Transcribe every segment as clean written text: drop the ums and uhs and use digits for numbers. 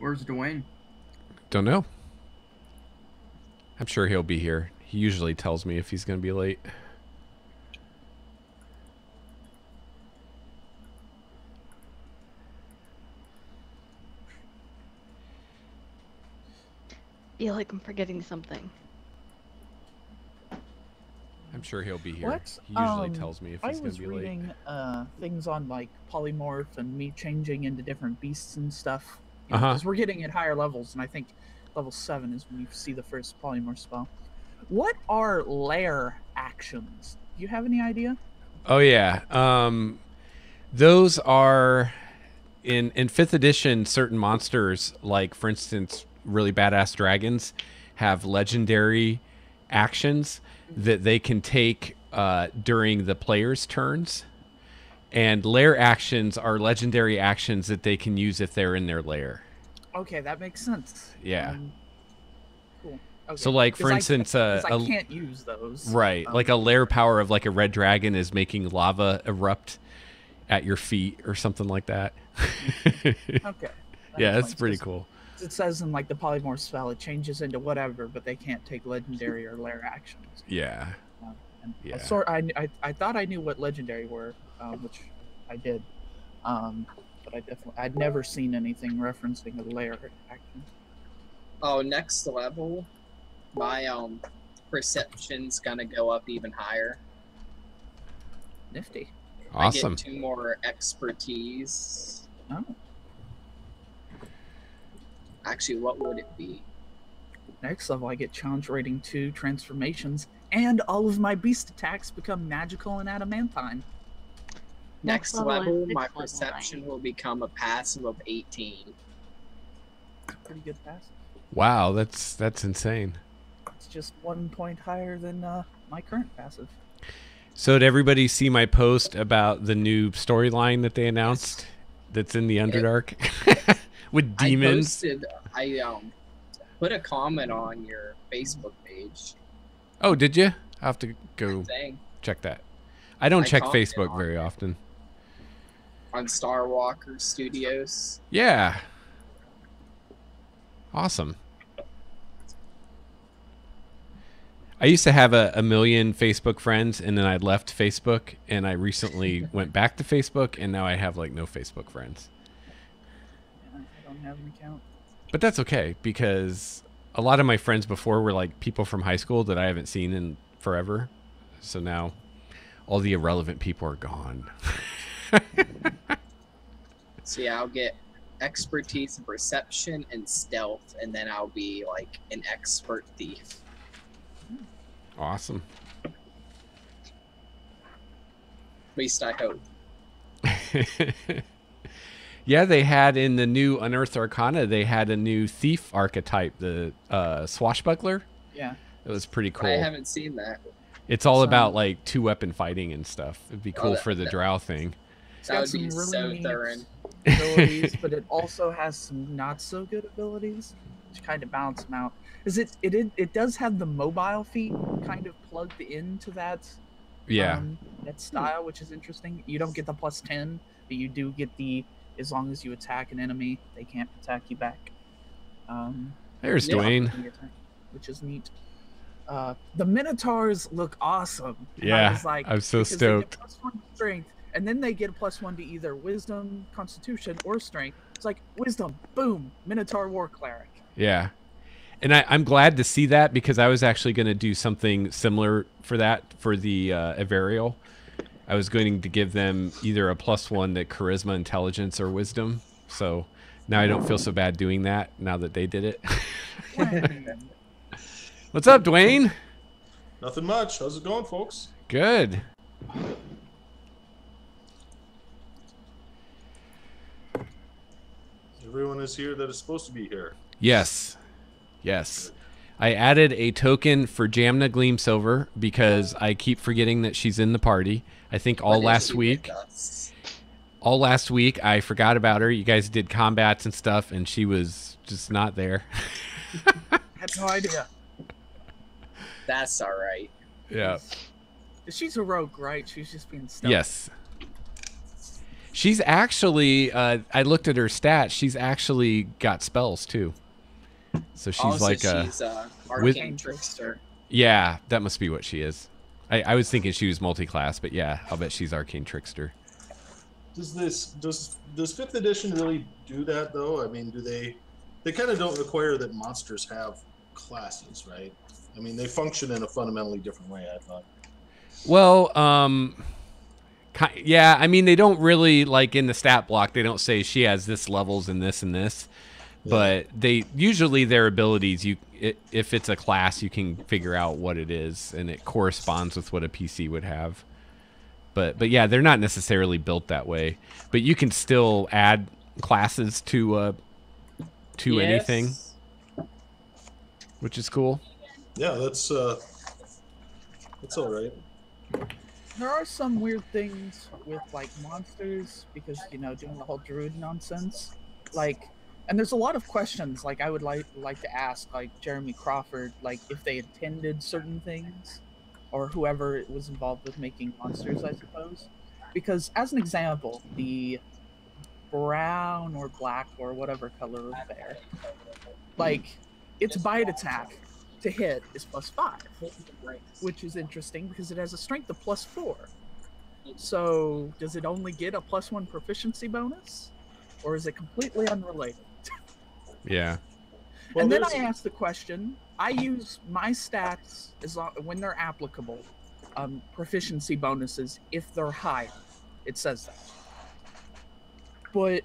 Where's Dwayne? Don't know. I'm sure he'll be here. He usually tells me if he's going to be late. Feel like I'm forgetting something. I'm sure he'll be here. What? He usually tells me if he's going to be late. I was reading things on like polymorph and me changing into different beasts and stuff. Because we're getting at higher levels, and I think level 7 is when you see the first polymorph spell. What are lair actions? Do you have any idea? Oh yeah, those are in 5th edition. Certain monsters, like for instance, really badass dragons, have legendary actions that they can take during the player's turns, and lair actions are legendary actions that they can use if they're in their lair. Okay, that makes sense. Yeah. Cool. Okay. So, like for instance, I can't use those. Right, like a lair power of like a red dragon is making lava erupt at your feet or something like that. Okay. Yeah, that's pretty cool. It says in like the polymorph spell, it changes into whatever, but they can't take legendary or lair actions. Yeah. Yeah. I thought I knew what legendary were, which I did, but I'd never seen anything referencing a lair action. Oh, next level, my perception's gonna go up even higher. Nifty. Awesome. I get 2 more expertise. Oh. Actually, what would it be? Next level, I get challenge rating 2 transformations, and all of my beast attacks become magical and adamantine. Next level, my perception will become a passive of 18. Pretty good passive. Wow, that's insane. It's just 1 point higher than my current passive. So did everybody see my post about the new storyline that they announced? That's in the Underdark with demons. I put a comment on your Facebook page. Oh, did you? I'll have to go check that. I don't check Facebook very often. On Star Walker Studios. Yeah. Awesome. I used to have a million Facebook friends, and then I left Facebook, and I recently went back to Facebook, and now I have like no Facebook friends. Yeah, I don't have an account. But that's okay, because a lot of my friends before were like people from high school that I haven't seen in forever. So now all the irrelevant people are gone. So yeah, I'll get expertise, perception, and stealth, and then I'll be like an expert thief. Awesome. At least I hope. Yeah, they had in the new Unearthed Arcana, they had a new thief archetype, the swashbuckler. Yeah. It was pretty cool. I haven't seen that. It's all about like 2-weapon fighting and stuff. It'd be cool for the drow thing. That would be so thorough. Abilities, but it also has some not so good abilities, which kind of balance them out. It does have the mobile feat kind of plugged into that. Yeah. That style, which is interesting. You don't get the +10, but you do get the as long as you attack an enemy, they can't attack you back. There's Dwayne. Which is neat. The Minotaurs look awesome. Yeah, I'm so stoked. They get +1 strength, and then they get +1 to either Wisdom, Constitution, or Strength. It's like Wisdom, boom, Minotaur War Cleric. Yeah. And I'm glad to see that, because I was actually going to do something similar for that, for the Averial. I was going to give them either a +1 to Charisma, Intelligence, or Wisdom. So now I don't feel so bad doing that, now that they did it. What's up, Dwayne? Nothing much. How's it going, folks? Good. Everyone is here that is supposed to be here. Yes. Yes. I added a token for Jamna Gleamsilver because I keep forgetting that she's in the party. I think all last week I forgot about her. You guys did combats and stuff, and she was just not there. I had no idea. That's all right. Yeah. She's a rogue, right? She's just being stealthy. Yes. She's actually, I looked at her stats. She's actually got spells too. So she's Also, like she's arcane trickster. Yeah, that must be what she is. I was thinking she was multi-class, but yeah, I'll bet she's arcane trickster. Does 5th edition really do that though? I mean, do they kind of don't require that monsters have classes, right? I mean, they function in a fundamentally different way, I thought. Well, yeah, I mean, they don't really, like in the stat block, they don't say she has this levels and this and this. Yeah. But they usually their abilities, if it's a class, you can figure out what it is, and it corresponds with what a PC would have. But yeah, they're not necessarily built that way. But you can still add classes to anything, which is cool. Yeah, that's all right. There are some weird things with like monsters because doing the whole druid nonsense, like, and there's a lot of questions like I would like to ask like Jeremy Crawford, like if they intended certain things, or whoever was involved with making monsters, I suppose. Because as an example, the brown or black or whatever color of bear, like its bite attack to hit is +5, which is interesting because it has a strength of +4. So does it only get a +1 proficiency bonus, or is it completely unrelated? Yeah. Well, and then I ask the question, I use my stats when they're applicable, proficiency bonuses if they're high. It says that. But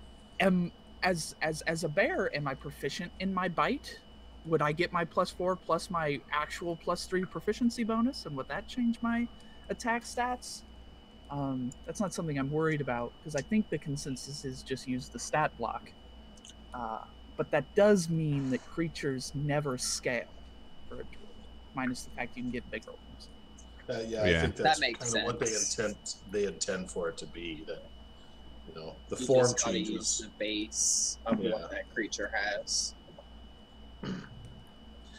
as a bear, am I proficient in my bite? Would I get my +4 plus my actual +3 proficiency bonus, and would that change my attack stats? That's not something I'm worried about, because I think the consensus is just use the stat block. But that does mean that creatures never scale for a druid, minus the fact you can get bigger ones. Yeah, I think that's that makes kind of sense. what they intend for it to be. That the You form just gotta changes. use the base of what that creature has.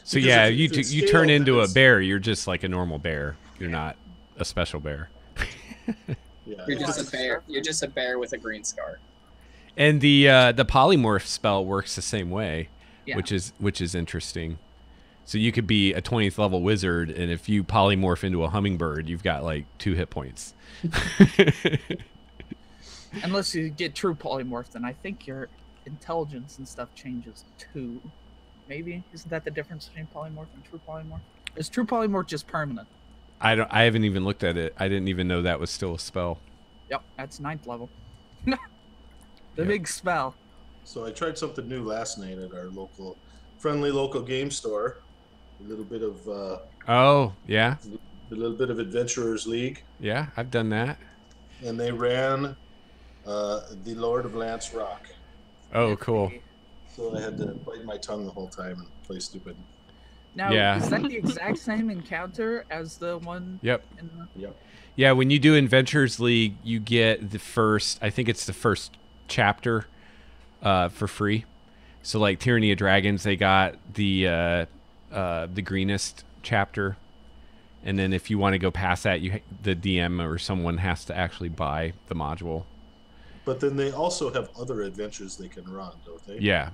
So Because yeah, if you turn into a bear, you're just like a normal bear. You're not a special bear. Yeah. You're just a bear. You're just a bear with a green scar. And the polymorph spell works the same way, which is interesting. So you could be a 20th level wizard, and if you polymorph into a hummingbird, you've got like 2 hit points. Unless you get true polymorph, then I think your intelligence and stuff changes too. Maybe isn't that the difference between polymorph and true polymorph? Is true polymorph just permanent? I haven't even looked at it. I didn't even know that was still a spell. Yep, that's 9th level. The big spell. So I tried something new last night at our friendly local game store. A little bit of oh yeah, a little bit of Adventurers League. Yeah, I've done that. And they ran the Lord of Lance Rock. Oh, cool. So I had to bite my tongue the whole time and play stupid. Now, is that the exact same encounter as the one? Yep. Yep. Yeah, when you do Adventures League, you get the first, I think it's the first chapter for free. So like Tyranny of Dragons, they got the greenest chapter. And then if you want to go past that, the DM or someone has to actually buy the module. But then they also have other adventures they can run, don't they? Yeah.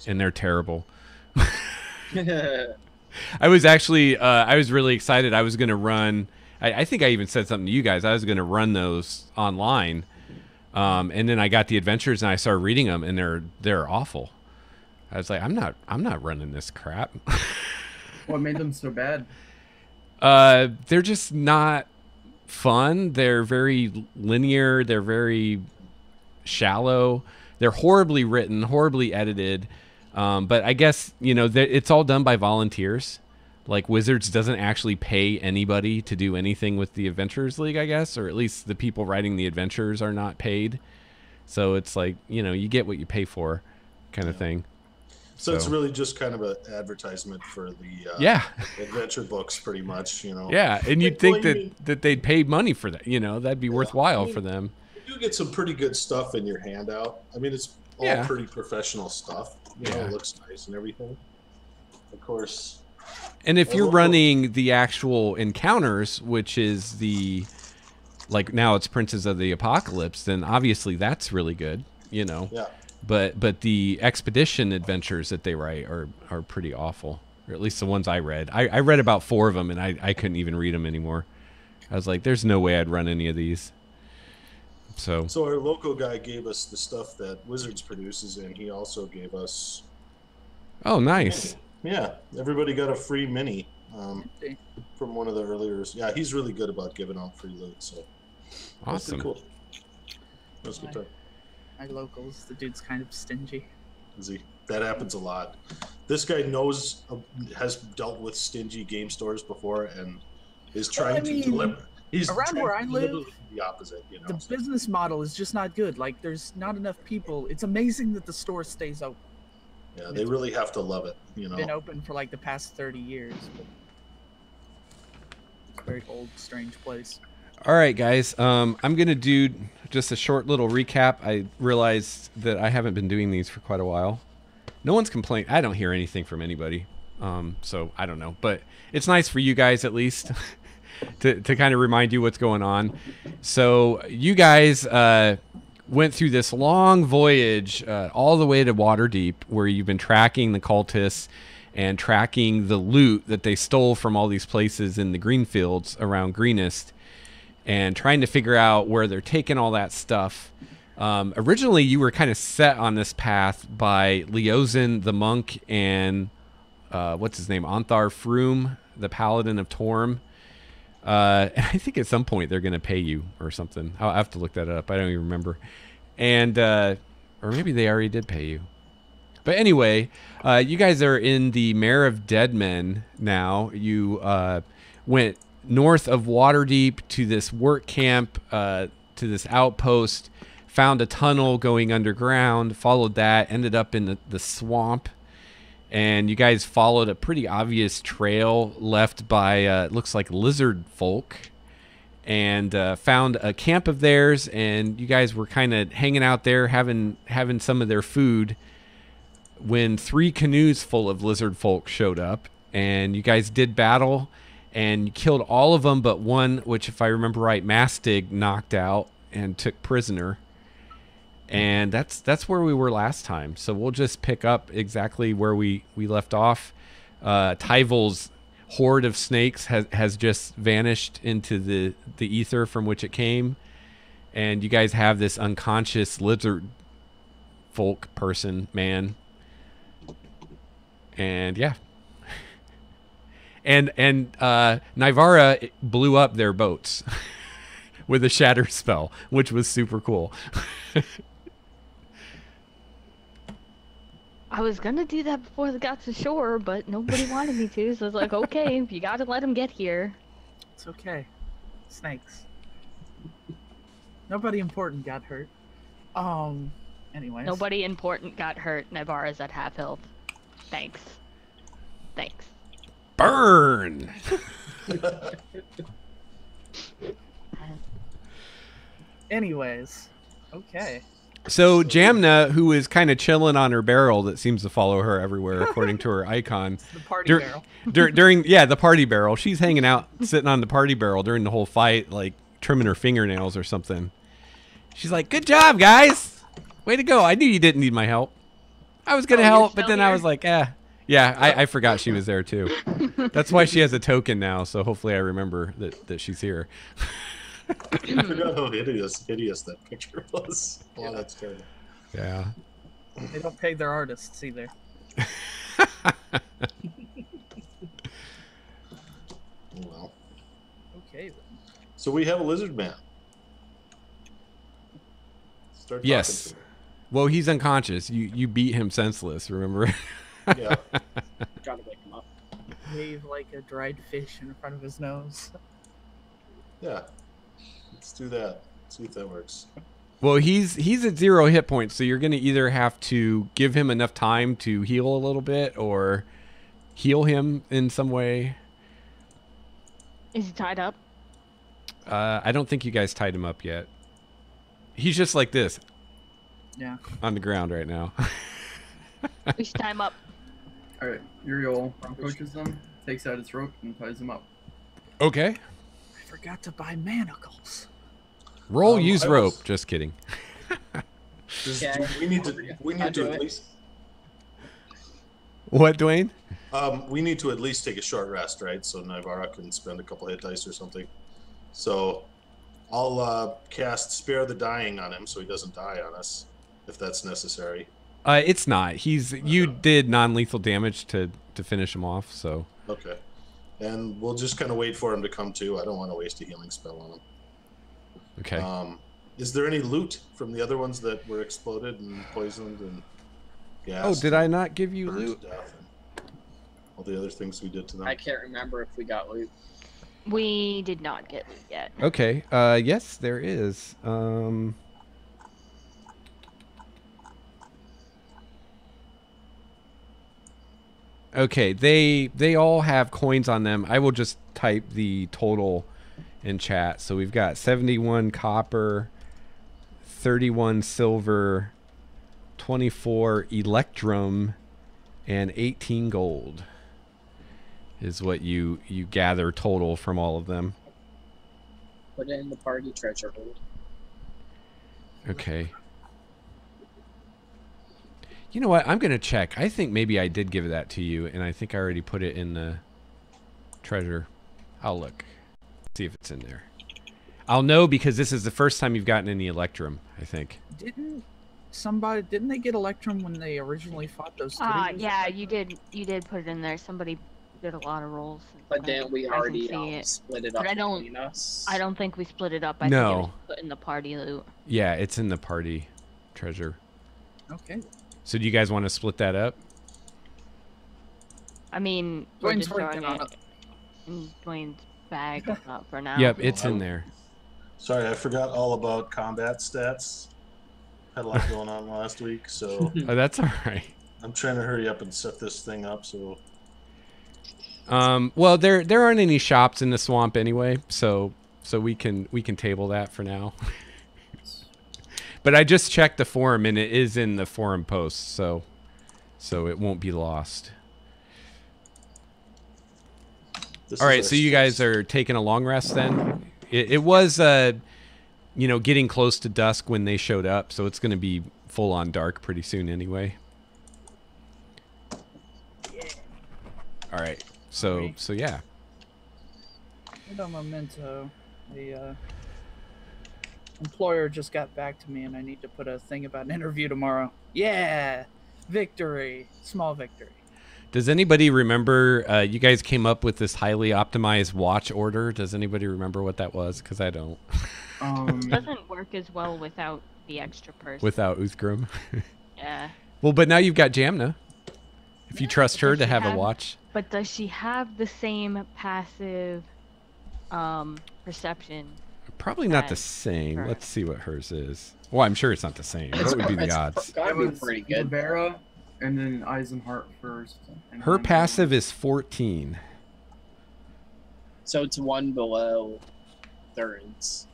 And they're terrible. I was actually, I was really excited. I was going to run, I think I even said something to you guys. I was going to run those online. And then I got the adventures and I started reading them, and they're awful. I was like, I'm not running this crap. What made them so bad? They're just not fun. They're very linear. They're very shallow. They're horribly written, horribly edited. But I guess, it's all done by volunteers. Like Wizards doesn't actually pay anybody to do anything with the Adventurers League, I guess, or at least the people writing the adventures are not paid. So it's like, you get what you pay for kind of thing. So it's really just kind of an advertisement for the adventure books, pretty much, Yeah, and you'd think that they'd pay money for that. That'd be worthwhile for them. You do get some pretty good stuff in your handout. I mean, it's all pretty professional stuff. It looks nice and everything. Of course. And if you're running the actual encounters, which is the like now it's Princes of the Apocalypse, then obviously that's really good, you know. Yeah. But the expedition adventures that they write are pretty awful, or at least the ones I read. I read about 4 of them, and I couldn't even read them anymore. I was like, there's no way I'd run any of these. So our local guy gave us the stuff that Wizards produces, and he also gave us. Oh, nice. Yeah, everybody got a free mini from one of the earlier. Yeah, he's really good about giving out free loot. So Awesome. Cool. That's good time. My locals, the dude's kind of stingy. Is he? That happens a lot. This guy has dealt with stingy game stores before, and is trying to deliver. He's around where I live, the opposite. You know, the business model is just not good. Like, there's not enough people. It's amazing that the store stays open. Yeah, they really have to love it. You know, been open for like the past 30 years. But it's a very old, strange place. All right, guys. I'm going to do just a short little recap. I realized that I haven't been doing these for quite a while. No one's complained. I don't hear anything from anybody. So I don't know. But it's nice for you guys at least to kind of remind you what's going on. So you guys went through this long voyage all the way to Waterdeep, where you've been tracking the cultists and tracking the loot that they stole from all these places in the green fields around Greenest, and trying to figure out where they're taking all that stuff. Originally, you were kind of set on this path by Leozen the monk and what's his name, Anthar Froom, the paladin of Torm. And I think at some point they're going to pay you or something. I'll have to look that up. I don't even remember. And or maybe they already did pay you. But anyway, you guys are in the Mare of Dead Men now. You went north of Waterdeep to this work camp, to this outpost, found a tunnel going underground, followed that, ended up in the swamp. And you guys followed a pretty obvious trail left by, looks like lizard folk, and found a camp of theirs. And you guys were kind of hanging out there, having some of their food, when 3 canoes full of lizard folk showed up. And you guys did battle, and you killed all of them but one, which, if I remember right, Mastig knocked out and took prisoner. And that's where we were last time. So we'll just pick up exactly where we left off. Tyval's horde of snakes has just vanished into the ether from which it came. And you guys have this unconscious lizard folk man. And yeah. And Nivara blew up their boats with a shatter spell, which was super cool. I was gonna do that before they got to shore, but nobody wanted me to, so I was like, okay, you gotta let them get here. It's okay. Snakes. Nobody important got hurt. Anyways. Nobody important got hurt. Nivara's at half health. Thanks. Burn! Anyways. Okay. So Jamna, who is kind of chilling on her barrel that seems to follow her everywhere, according to her icon. The party barrel. During the party barrel. She's hanging out, sitting on the party barrel during the whole fight, like trimming her fingernails or something. She's like, "Good job, guys! Way to go! I knew you didn't need my help. I was gonna help, but then I was like, yeah, I forgot she was there too. That's why she has a token now. So hopefully I remember that she's here." I forgot how hideous that picture was. Oh, that's terrible. Yeah. They don't pay their artists either. Well. Okay then. So we have a lizard man. Start talking Yes. to him. Well, he's unconscious. You beat him senseless, remember? Yeah. Gotta wake him up. Wave like a dried fish in front of his nose. Yeah. Let's do that. See if that works. Well, he's at 0 hit points, so you're going to either have to give him enough time to heal a little bit or heal him in some way. Is he tied up? I don't think you guys tied him up yet. He's just like this. Yeah. On the ground right now. We should tie him up. Alright, Uriel approaches them, takes out his rope, and ties him up. Okay. I forgot to buy manacles. Roll, use I rope. was- Just kidding. Okay. We need I'll do to at it. least What, Dwayne? we need to at least take a short rest, right? So Nivara can spend a couple hit dice or something. So I'll cast Spare the Dying on him so he doesn't die on us, if that's necessary. It's not. You did non-lethal damage to finish him off, so. Okay. And we'll just kind of wait for him to come to. I don't want to waste a healing spell on him. Okay. Is there any loot from the other ones that were exploded and poisoned and gassed? Oh, did I not give you burned to loot? death and all the other things we did to them? I can't remember if we got loot. We did not get loot yet. Okay. Yes, there is. Okay, they all have coins on them. I will just type the total in chat. So we've got 71 copper, 31 silver, 24 electrum, and 18 gold is what you gather total from all of them. Put it in the party treasure hold. Okay. You know what? I'm going to check. I think maybe I did give that to you, and I think I already put it in the treasure. I'll look. See if it's in there. I'll know because this is the first time you've gotten any electrum, I think. Didn't they get Electrum when they originally fought those cities? Yeah, you did put it in there. Somebody did a lot of rolls. But then we I can already see it. split it up But I don't- between us. I don't think we split it up. I No. think it was put in the party loot. Yeah, it's in the party treasure. Okay. So do you guys want to split that up? I mean, we're Dwayne's just working throwing on it in Dwayne's bag for now. Yep, it's in there. Sorry, I forgot all about combat stats. Had a lot going on last week, so Oh, that's all right. I'm trying to hurry up and set this thing up. So Well, there aren't any shops in the swamp anyway, so we can table that for now. But I just checked the forum, and it is in the forum post, so it won't be lost. this All is right, our so you guys are taking a long rest then. It was getting close to dusk when they showed up, so it's going to be full on dark pretty soon anyway. All right, so yeah. Hold on, memento. The employer just got back to me, and I need to put a thing about an interview tomorrow. Yeah, victory, small victory. Does anybody remember? You guys came up with this highly optimized watch order. Does anybody remember what that was? Because I don't. It doesn't work as well without the extra person. Without Uthgrim. Yeah. Well, but now you've got Jamna. If you trust her Does to she have a have- watch. But does she have the same passive perception? Probably not the Right. same. Right. Let's see what hers is. Well, I'm sure it's not the same. What would be the It's odds? gotta It be was pretty good. Rivera and then Eisenhart first. And Her then- passive is 14. So it's one below Thurin's.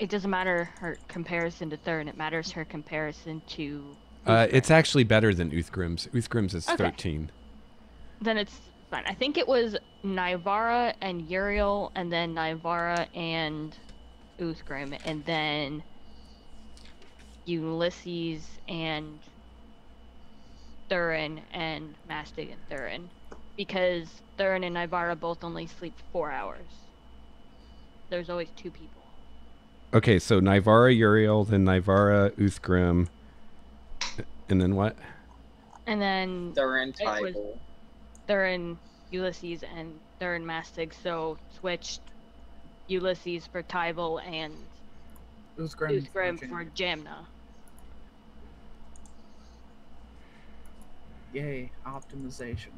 It doesn't matter her comparison to Thurn. It matters her comparison to. It's actually better than Uthgrim's. Uthgrim's is Okay. 13. Then it's fine. I think it was Nivara and Uriel, and then Nivara and Uthgrim, and then Ulysses and Thurin and Mastig and Thurin, because Thurin and Nivara both only sleep 4 hours. There's always 2 people. Okay, so Nivara, Uriel, then Nivara, Uthgrim, and then what? And then Thurin, It was- Tybal. Thurin, Ulysses, and Thurin Mastig, so switched Ulysses for Tybal and Uthgrim Uthgrim for Jamna. Yay, optimization.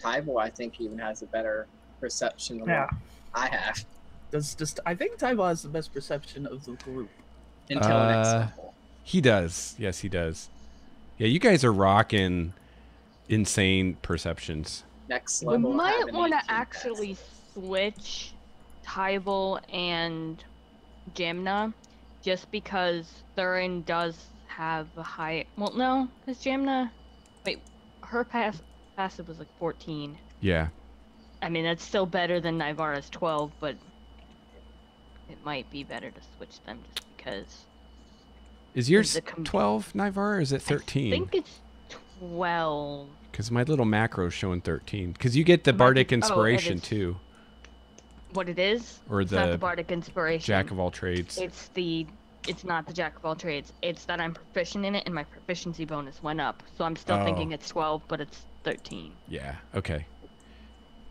Tybal, I think, even has a better perception than Yeah. what I have I think Tybal has the best perception of the group. until next Uh, level. He does. Yes, he does. Yeah, you guys are rocking insane perceptions. Next We level. might have an want to 18 actually passive. switch Tybal and Jamna, just because Thurin does have a high. Well, no, because Jamna. Wait, her passive was like 14. Yeah. I mean, that's still better than Nivara's 12, but it might be better to switch them just because. Is yours the 12, Nivara, or is it 13? I think it's 12. Because my little macro is showing 13. Because you get the It might Bardic be- oh, it Inspiration, is. too. What it is? Or It's not the the Bardic Inspiration. Jack of all trades. It's not the Jack of all trades. It's that I'm proficient in it, and my proficiency bonus went up. So I'm still thinking it's 12, but it's 13. Yeah, okay.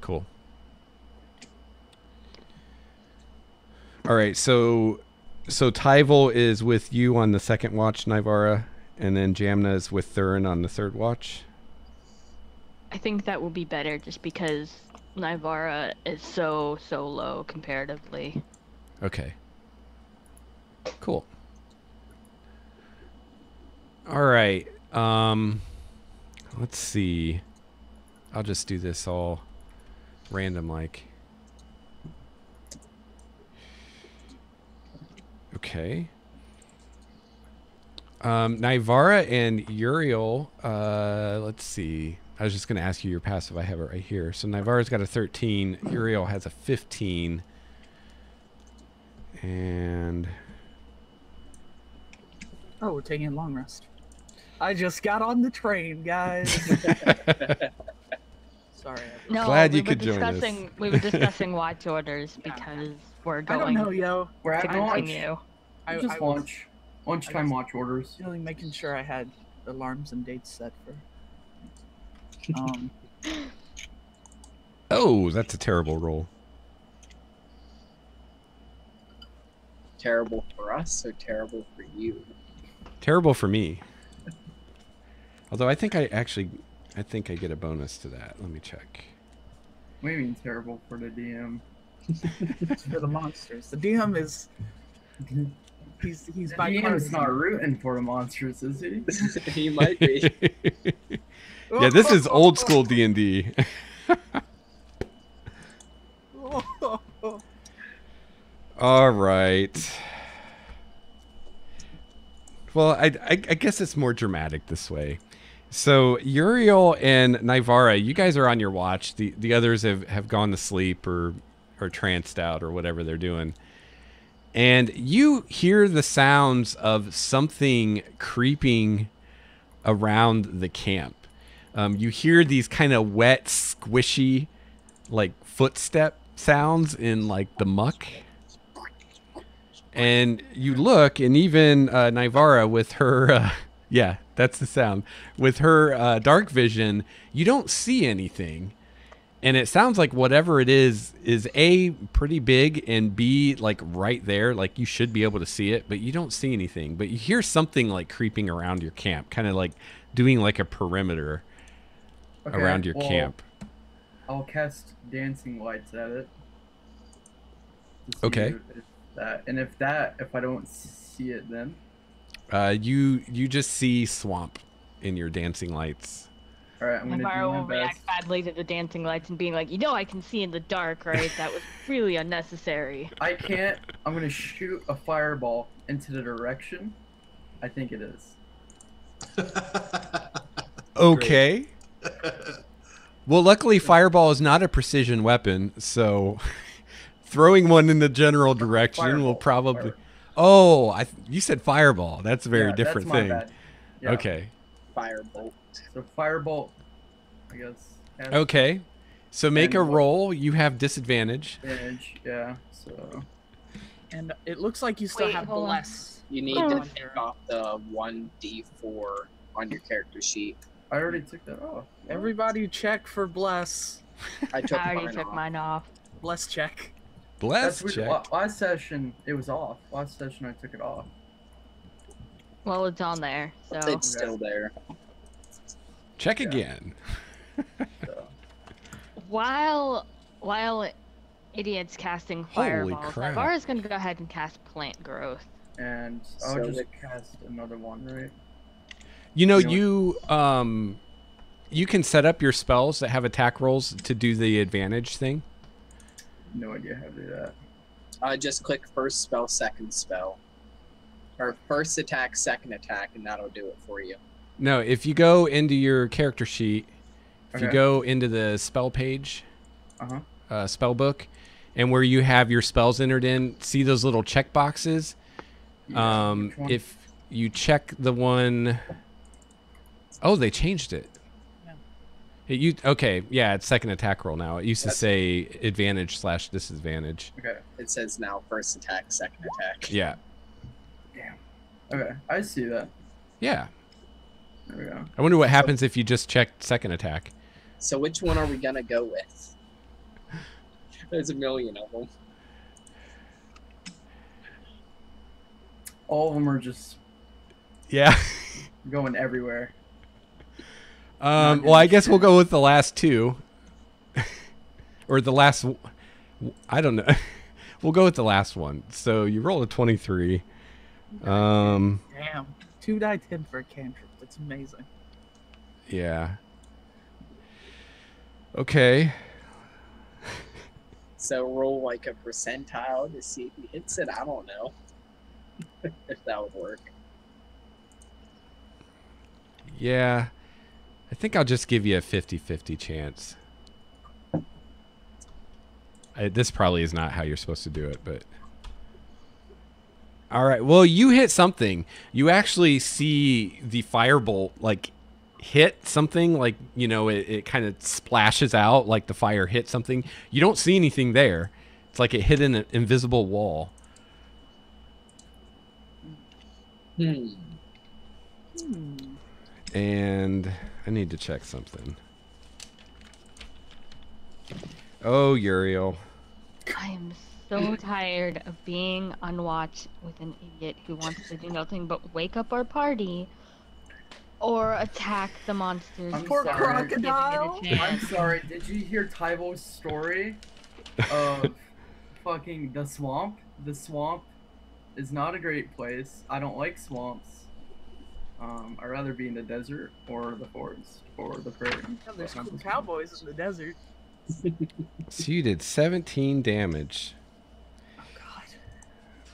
Cool. All right, so Tyval is with you on the second watch, Nivara, and then Jamna is with Thurin on the third watch. I think that will be better just because Nivara is so low comparatively. Okay. Cool. All right. Let's see. I'll just do this all random like. Okay. Nivara and Uriel, let's see. I was just going to ask you your passive. I have it right here. So Nivara's got a 13. Uriel has a 15. And... Oh, we're taking a long rest. I just got on the train, guys. Sorry. No, Glad we you were could join us. We were discussing watch orders because we're I going don't know, yo. We're to at launch. continue. Just launch. Lunchtime watch orders. Really making sure I had alarms and dates set for. oh, that's a terrible roll. Terrible for us or terrible for you? Terrible for me. Although I think I get a bonus to that. Let me check. What do you mean terrible for the DM? It's for the monsters. The DM is. He's The bipartisan. DM's not rooting for the monsters, is he? He might be. Yeah, this is old school D&D. All right. Well, I guess it's more dramatic this way. So Uriel and Nivara, you guys are on your watch. The others have gone to sleep or tranced out or whatever they're doing. And you hear the sounds of something creeping around the camp. You hear these kind of wet, squishy, like footstep sounds in like the muck. And you look, and even Nivara with her, yeah, that's the sound. With her dark vision, you don't see anything. And it sounds like whatever it is A, pretty big, and B, like right there. Like you should be able to see it, but you don't see anything. But you hear something like creeping around your camp, kind of like doing like a perimeter around your camp. I'll cast dancing lights at it. to see Okay. if I don't see it, then you just see swamp in your dancing lights. all right, I'm gonna do Nivara my will best. react badly to the dancing lights and being like, I can see in the dark, right? That was really unnecessary. I can't. I'm gonna shoot a fireball into the direction I think it is. Okay. Well, luckily, fireball is not a precision weapon, so throwing one in the general direction will Fireball, probably. fire. Oh, you said fireball. That's a very Yeah, different that's my thing. bad. Yeah. Okay. Firebolt. So firebolt, I guess. has Okay. So make a And- roll. You have disadvantage. advantage, yeah. So And it looks like you still Wait, have hold on. bless. You need Oh. to take off the 1d4 on your character sheet. I already took that off. Everybody check for bless. I took I already mine took off. mine off. Bless check. Bless That's check. weird. Last session it was off. Last session I took it off. Well, it's on there, so. It's still there. Check Yeah. again. So While idiot's casting Holy fireballs, crap. Nivara's gonna go ahead and cast plant growth. and I'll So just it- cast another one, right? You know, You you can set up your spells that have attack rolls to do the advantage thing. No idea how to do that. Just click first spell, second spell. Or first attack, second attack, and that'll do it for you. No, if you go into your character sheet, if you Okay. go into the spell page, Uh-huh. spell book, and where you have your spells entered in, see those little check boxes? Yeah, which one? If you check the one, oh, they changed it. Okay, yeah, it's second attack roll now. It used to say advantage/disadvantage. Okay. It says now first attack, second attack. Yeah. Damn. Okay, I see that. Yeah. There we go. I wonder what happens if you just check second attack. So which one are we gonna go with? There's a million of them. All of them are just Yeah. going everywhere. Well, I guess we'll go with the last two. Or the last... I don't know. We'll go with the last one. So you roll a 23. Damn. 2 die 10 for a cantrip. That's amazing. Yeah. Okay. So roll like a percentile to see if he hits it. I don't know if that would work. Yeah. I think I'll just give you a 50-50 chance. This probably is not how you're supposed to do it, but... All right. Well, you hit something. You actually see the firebolt, like, hit something. Like, you know, it kind of splashes out like the fire hit something. You don't see anything there. It's like it hit an invisible wall. And I need to check something. Oh, Uriel. I am so tired of being on watch with an idiot who wants to do nothing but wake up our party or attack the monsters. I'm Poor sorry. crocodile. I'm sorry, did you hear Tyvo's story of fucking the swamp? The swamp is not a great place. I don't like swamps. I'd rather be in the desert or the forest or the prairie. Yeah, there's cool cowboys in the desert. So you did 17 damage. Oh god.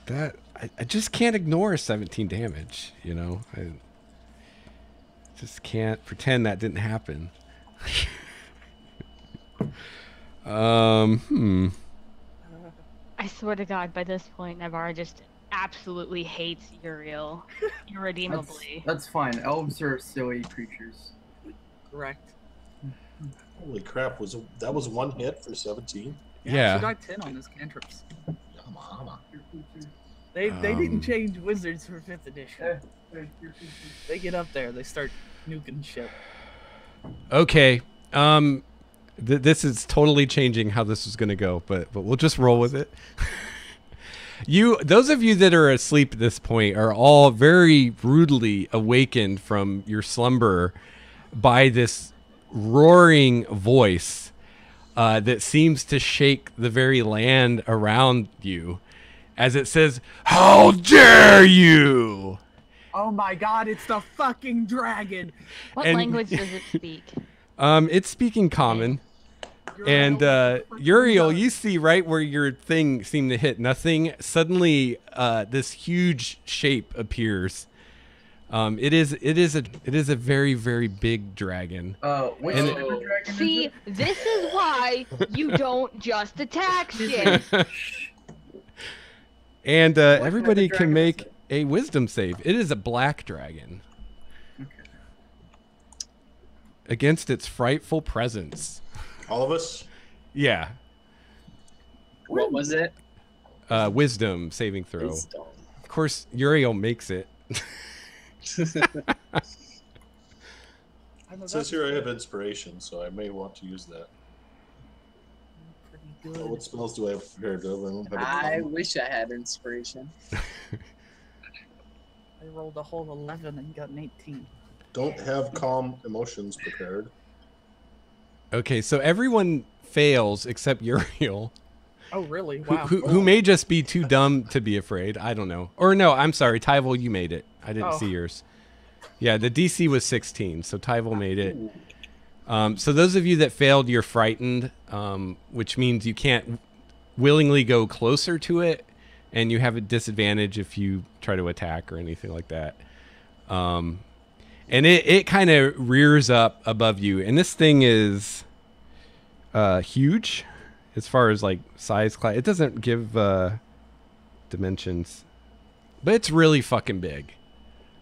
That I just can't ignore 17 damage, you know? I just can't pretend that didn't happen. I swear to God, by this point, Navarre just absolutely hates Uriel irredeemably. That's fine. Elves are silly creatures. Correct. Holy crap! That was one hit for 17? Yeah. 2 die 10 on his cantrips. Yama. They didn't change wizards for 5th edition. They get up there, they start nuking shit. Okay. This is totally changing how this is going to go, but we'll just roll with it. Those of you that are asleep at this point are all very rudely awakened from your slumber by this roaring voice that seems to shake the very land around you as it says, "How dare you!" Oh my god, it's the fucking dragon! What And- language does it speak? It's speaking common. And Uriel, you see right where your thing seemed to hit nothing. Suddenly, this huge shape appears. It is a very, very big dragon. Which And type of dragon See, is it? this is why you don't just attack shit. And of everybody dragon can is make it? a wisdom save. It is a black dragon Okay. against its frightful presence. All of us? Yeah, What was it? wisdom saving throw. Wisdom. Of course, Uriel makes it. It says here I have inspiration, so I may want to use that. Pretty Oh, good. what spells do I have prepared? I don't have a I problem. wish I had inspiration. I rolled a whole 11 and got an 18. Don't have calm emotions prepared. Okay, so everyone fails except Uriel, Oh, really? Wow. who may just be too dumb to be afraid. I don't know. Or no, I'm sorry, Tyval, you made it. I didn't Oh. see yours. Yeah, the DC was 16, so Tyval made it. So those of you that failed, you're frightened, which means you can't willingly go closer to it, and you have a disadvantage if you try to attack or anything like that. And it kind of rears up above you, and this thing is huge. as far as like size class. It doesn't give dimensions, but it's really fucking big.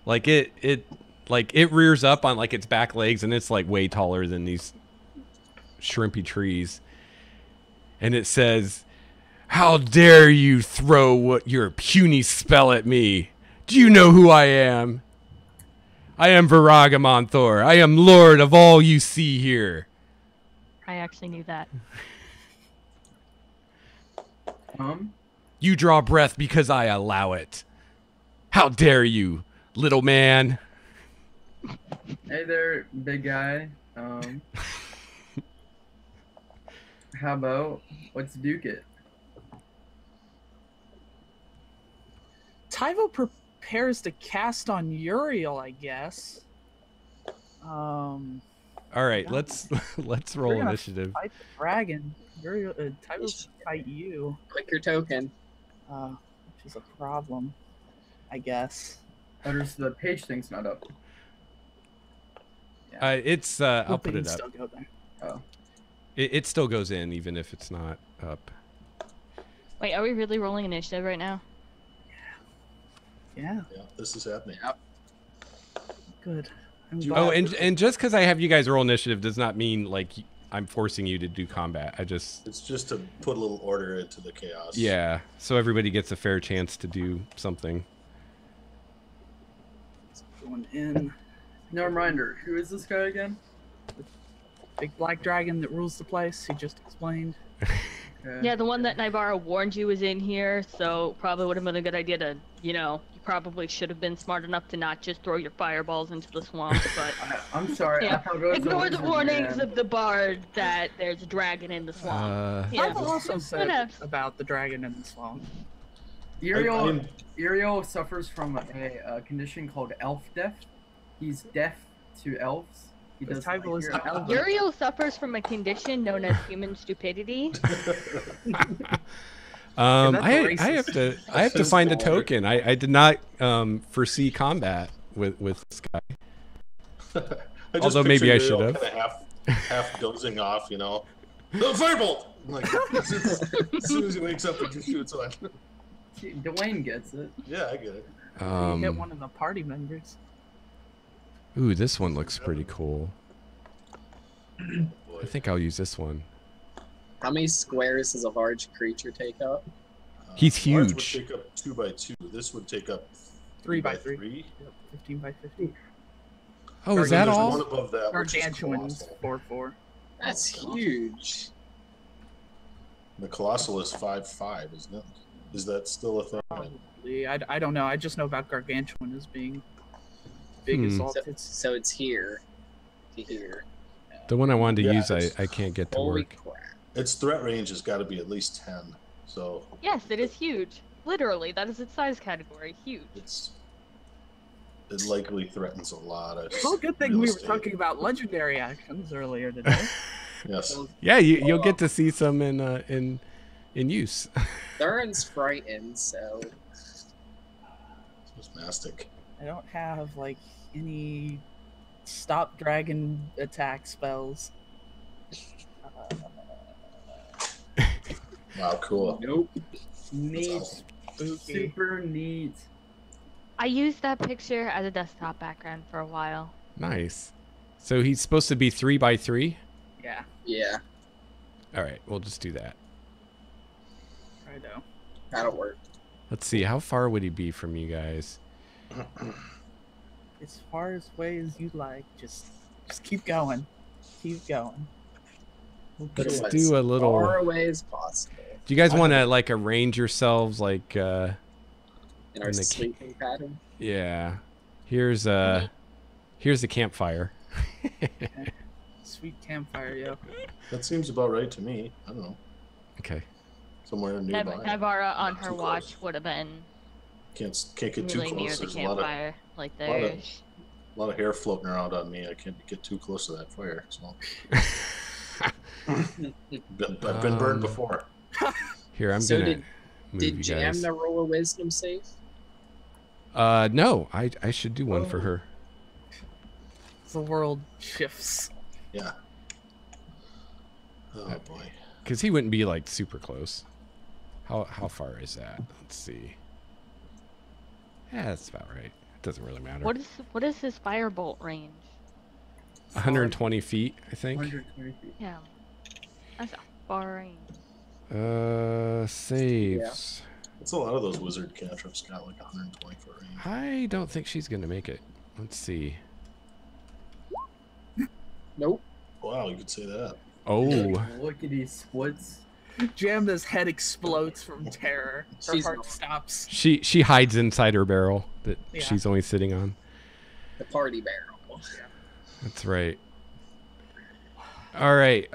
Like it rears up on like its back legs, and it's like way taller than these shrimpy trees. And it says, "How dare you throw what your puny spell at me? Do you know who I am? I am Voaraghamanthar. I am lord of all you see here." I actually knew that. You draw breath because I allow it. How dare you, little man? Hey there, big guy. How about let's duke it? Tyvo prepares to cast on Uriel, I guess. All right, let's roll We're gonna initiative. Fight the dragon. Uriel, Tyvo's gonna fight you, Click your token. which is a problem, I guess. Notice the page thing's not up. It's I'll Hope put they it can up. Still go there. Oh. It still goes in even if it's not up. Wait, are we really rolling initiative right now? Yeah, Yeah, this is happening. Yep. good. I'm You- glad. Oh, and just because I have you guys roll initiative does not mean like I'm forcing you to do combat. I just It's just to put a little order into the chaos. yeah, so everybody gets a fair chance to do something. Going in. No reminder. Who is this guy again? Big black dragon that rules the place. He just explained. Okay. Yeah, the one that Naibara warned you was in here, so probably would have been a good idea to, you probably should have been smart enough to not just throw your fireballs into the swamp, but I'm sorry. I yeah. thought it was Ignore the wizard warnings man. of the bard that there's a dragon in the swamp. Yeah. Tyvo also said Whatever. about the dragon in the swamp. Uriel, Uriel suffers from a condition called elf deaf. He's deaf to elves. He But doesn't Tyvo is hear an elves. elf. Uriel suffers from a condition known as human stupidity. that's I racist. have to find a token. I did not foresee combat with this guy. I just Although maybe picture I should Uriel have. kinda half dozing off, No, firebolt! Like, as soon as he wakes up, he just shoots on. See, Dwayne gets it. Yeah, I get it. He hit one of the party members. Ooh, this one looks pretty cool. Boy. I think I'll use this one. How many squares does a large creature take up? He's Large huge. would take up 2 by 2. This would take up 3 by 3. 3. Yep, 15 by 15. Oh, is that There's all? one above that, which is Gargantuan's colossal. 4/4. That's huge. The colossal is 5/5, isn't it? Is that still a thing? Probably. I don't know. I just know about Gargantuan as being big as all So, tits. so it's here to here. The one I wanted to Yeah, use, it's- I can't get to Holy work. crap. Its threat range has got to be at least 10. So Yes, it is huge. Literally, that is its size category. Huge. it likely threatens a lot of. Well, good thing real we were estate. talking about legendary actions earlier today. Yes. Yeah, you'll get to see some in use. Thurin's frightened, so It's mastic. I don't have like any stop dragon attack spells. Wow, cool. nope. Neat. awesome. Spooky. Super neat. I used that picture as a desktop background for a while. Nice. So he's supposed to be 3 by 3. Yeah, Yeah, All right, we'll just do that. righto. that'll work. Let's see, how far would he be from you guys? As far as way as you like, just keep going. Keep going. Let's As do a far little. away as possible Do you guys want to like arrange yourselves like? in our In the sleeping pattern. Yeah. Here's the campfire. Sweet campfire, yo. That seems about right to me. I don't know. Okay. Somewhere nearby. Naibara on Not her too watch close. would have been Can't get too really near close. the There's a lot of campfire. Like lot of- there's. lot of hair floating around on me. I can't get too close to that fire. So I've been burned before. Here, I'm So gonna move Did you guys. Jamna roll a wisdom save? No, I should do one for her. The world shifts. Yeah. Oh boy. because he wouldn't be like super close. How far is that? Let's see. Yeah, that's about right. It doesn't really matter. What is his firebolt range? 120 feet, I think. 120 feet. Yeah, that's a far range. Saves. It's a lot of those wizard cantrips got like 120 foot range. I don't think she's gonna make it. Let's see. Nope. Wow, you could say that. Oh, Lickety splits. Jamna's head explodes from terror. Her She's heart not. stops. she hides inside her barrel that Yeah. she's only sitting on. The party barrel. That's right. All right.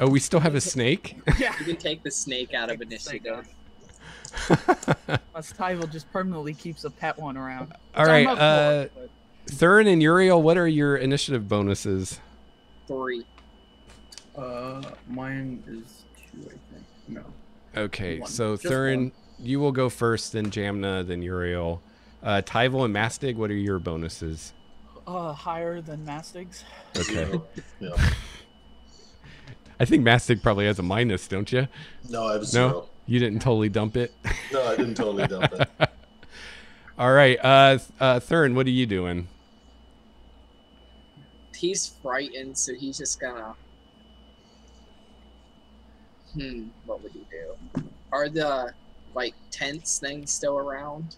Oh, we still have a snake? Yeah. You can take the snake out of Take the snake initiative. Unless Tyval just permanently keeps a pet one around. All Which I'm right. up for, but Thurin and Uriel, what are your initiative bonuses? 3. Mine is 2, I think. No. Okay, One. so Just Thurin, one. you will go first, then Jamna, then Uriel. Tyval and Mastig, what are your bonuses? higher than Mastig's. Okay. Yeah. I think Mastig probably has a minus, don't you? No, I have No? 0. You didn't totally dump it? No, I didn't totally dump it. All right. Thurin, what are you doing? He's frightened, so he's just gonna. What would he do? Are the like tents things still around?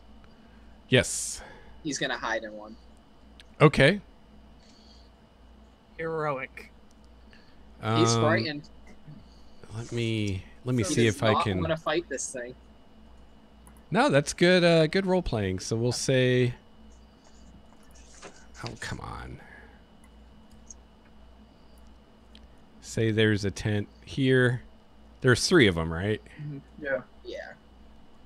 Yes. He's gonna hide in one. Heroic. He's frightened. Let me He see does if I not can. want to fight this thing. No, that's good. Good role playing. So we'll say. Oh, come on. Say there's a tent here. There's 3 of them, right? Yeah. Yeah.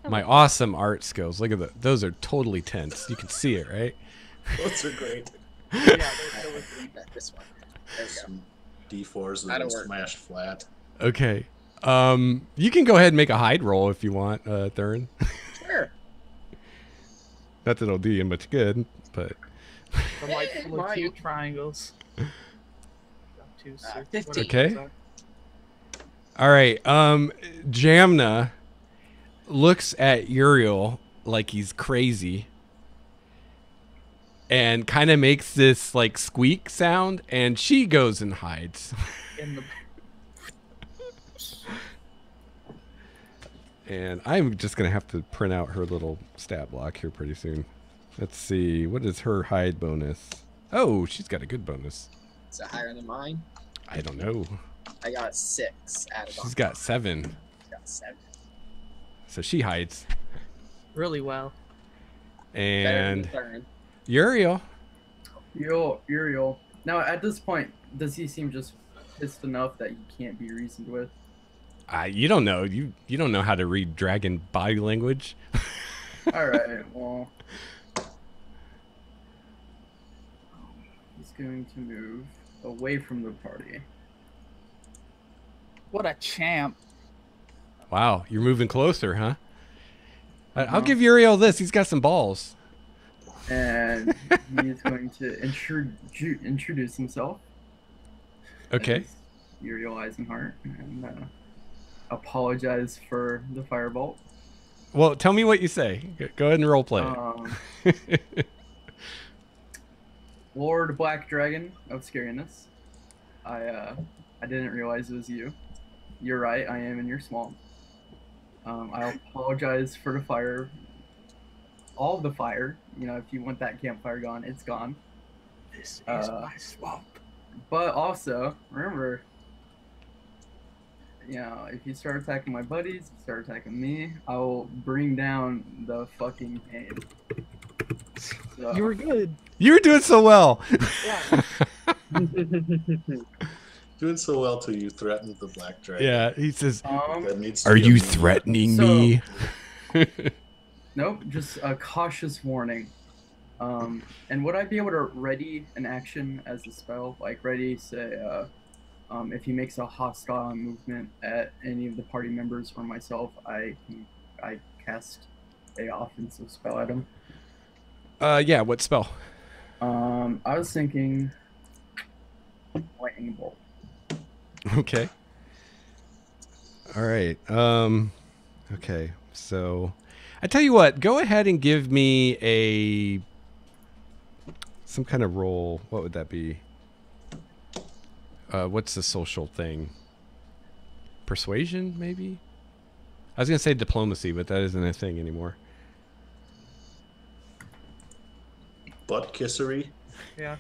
My awesome art skills. Look at those are totally tents. You can see it, right? Those are great. Yeah, they're Not this one. There we go. Some D4s that That'll are work. smashed flat. Okay. You can go ahead and make a hide roll if you want, Thurin. Sure. Not that it'll do you much good, but delightful Mine. acute triangles. 15. Okay. All right. Jamna looks at Uriel like he's crazy and kind of makes this like squeak sound, and she goes and hides. In the And I'm just gonna have to print out her little stat block here pretty soon. Let's see, what is her hide bonus? Oh, she's got a good bonus. Is that higher than mine? I don't know. I got 6 added on. She's got 7, She's got 7. so she hides. really well. Better than And the third. Uriel. Uriel. Now, at this point, does he seem just pissed enough that he can't be reasoned with? You don't know. You don't know how to read dragon body language. All right. Well, he's going to move away from the party. What a champ. Wow, you're moving closer, huh? I'll Uh-huh. give Uriel this. He's got some balls. And he's going to introduce himself. Okay. as Uriel Eisenhart, and apologize for the firebolt. Well, tell me what you say. Go ahead and role play it. Lord Black Dragon of Scariness. I didn't realize it was you. You're right, I am in your swamp. I apologize for the fire. All of the fire. You know, if you want that campfire gone, it's gone. This is my swamp. But also, remember, you know, if you start attacking my buddies, you start attacking me, I will bring down the fucking game. So, You were good. You were doing so well. Yeah. Doing so well till you threatened the black dragon. Yeah, he says, That needs to "Are be a you meme. threatening So- me?" Nope, just a cautious warning. And would I be able to ready an action as a spell? Like ready, say, if he makes a hostile movement at any of the party members or myself, I cast a offensive spell at him. Yeah, what spell? I was thinking lightning bolt. Okay. All right. Okay. So, I tell you what. Go ahead and give me some kind of roll. What would that be? What's the social thing? Persuasion, maybe? I was gonna say diplomacy, but that isn't a thing anymore. Butt kissery. Yeah.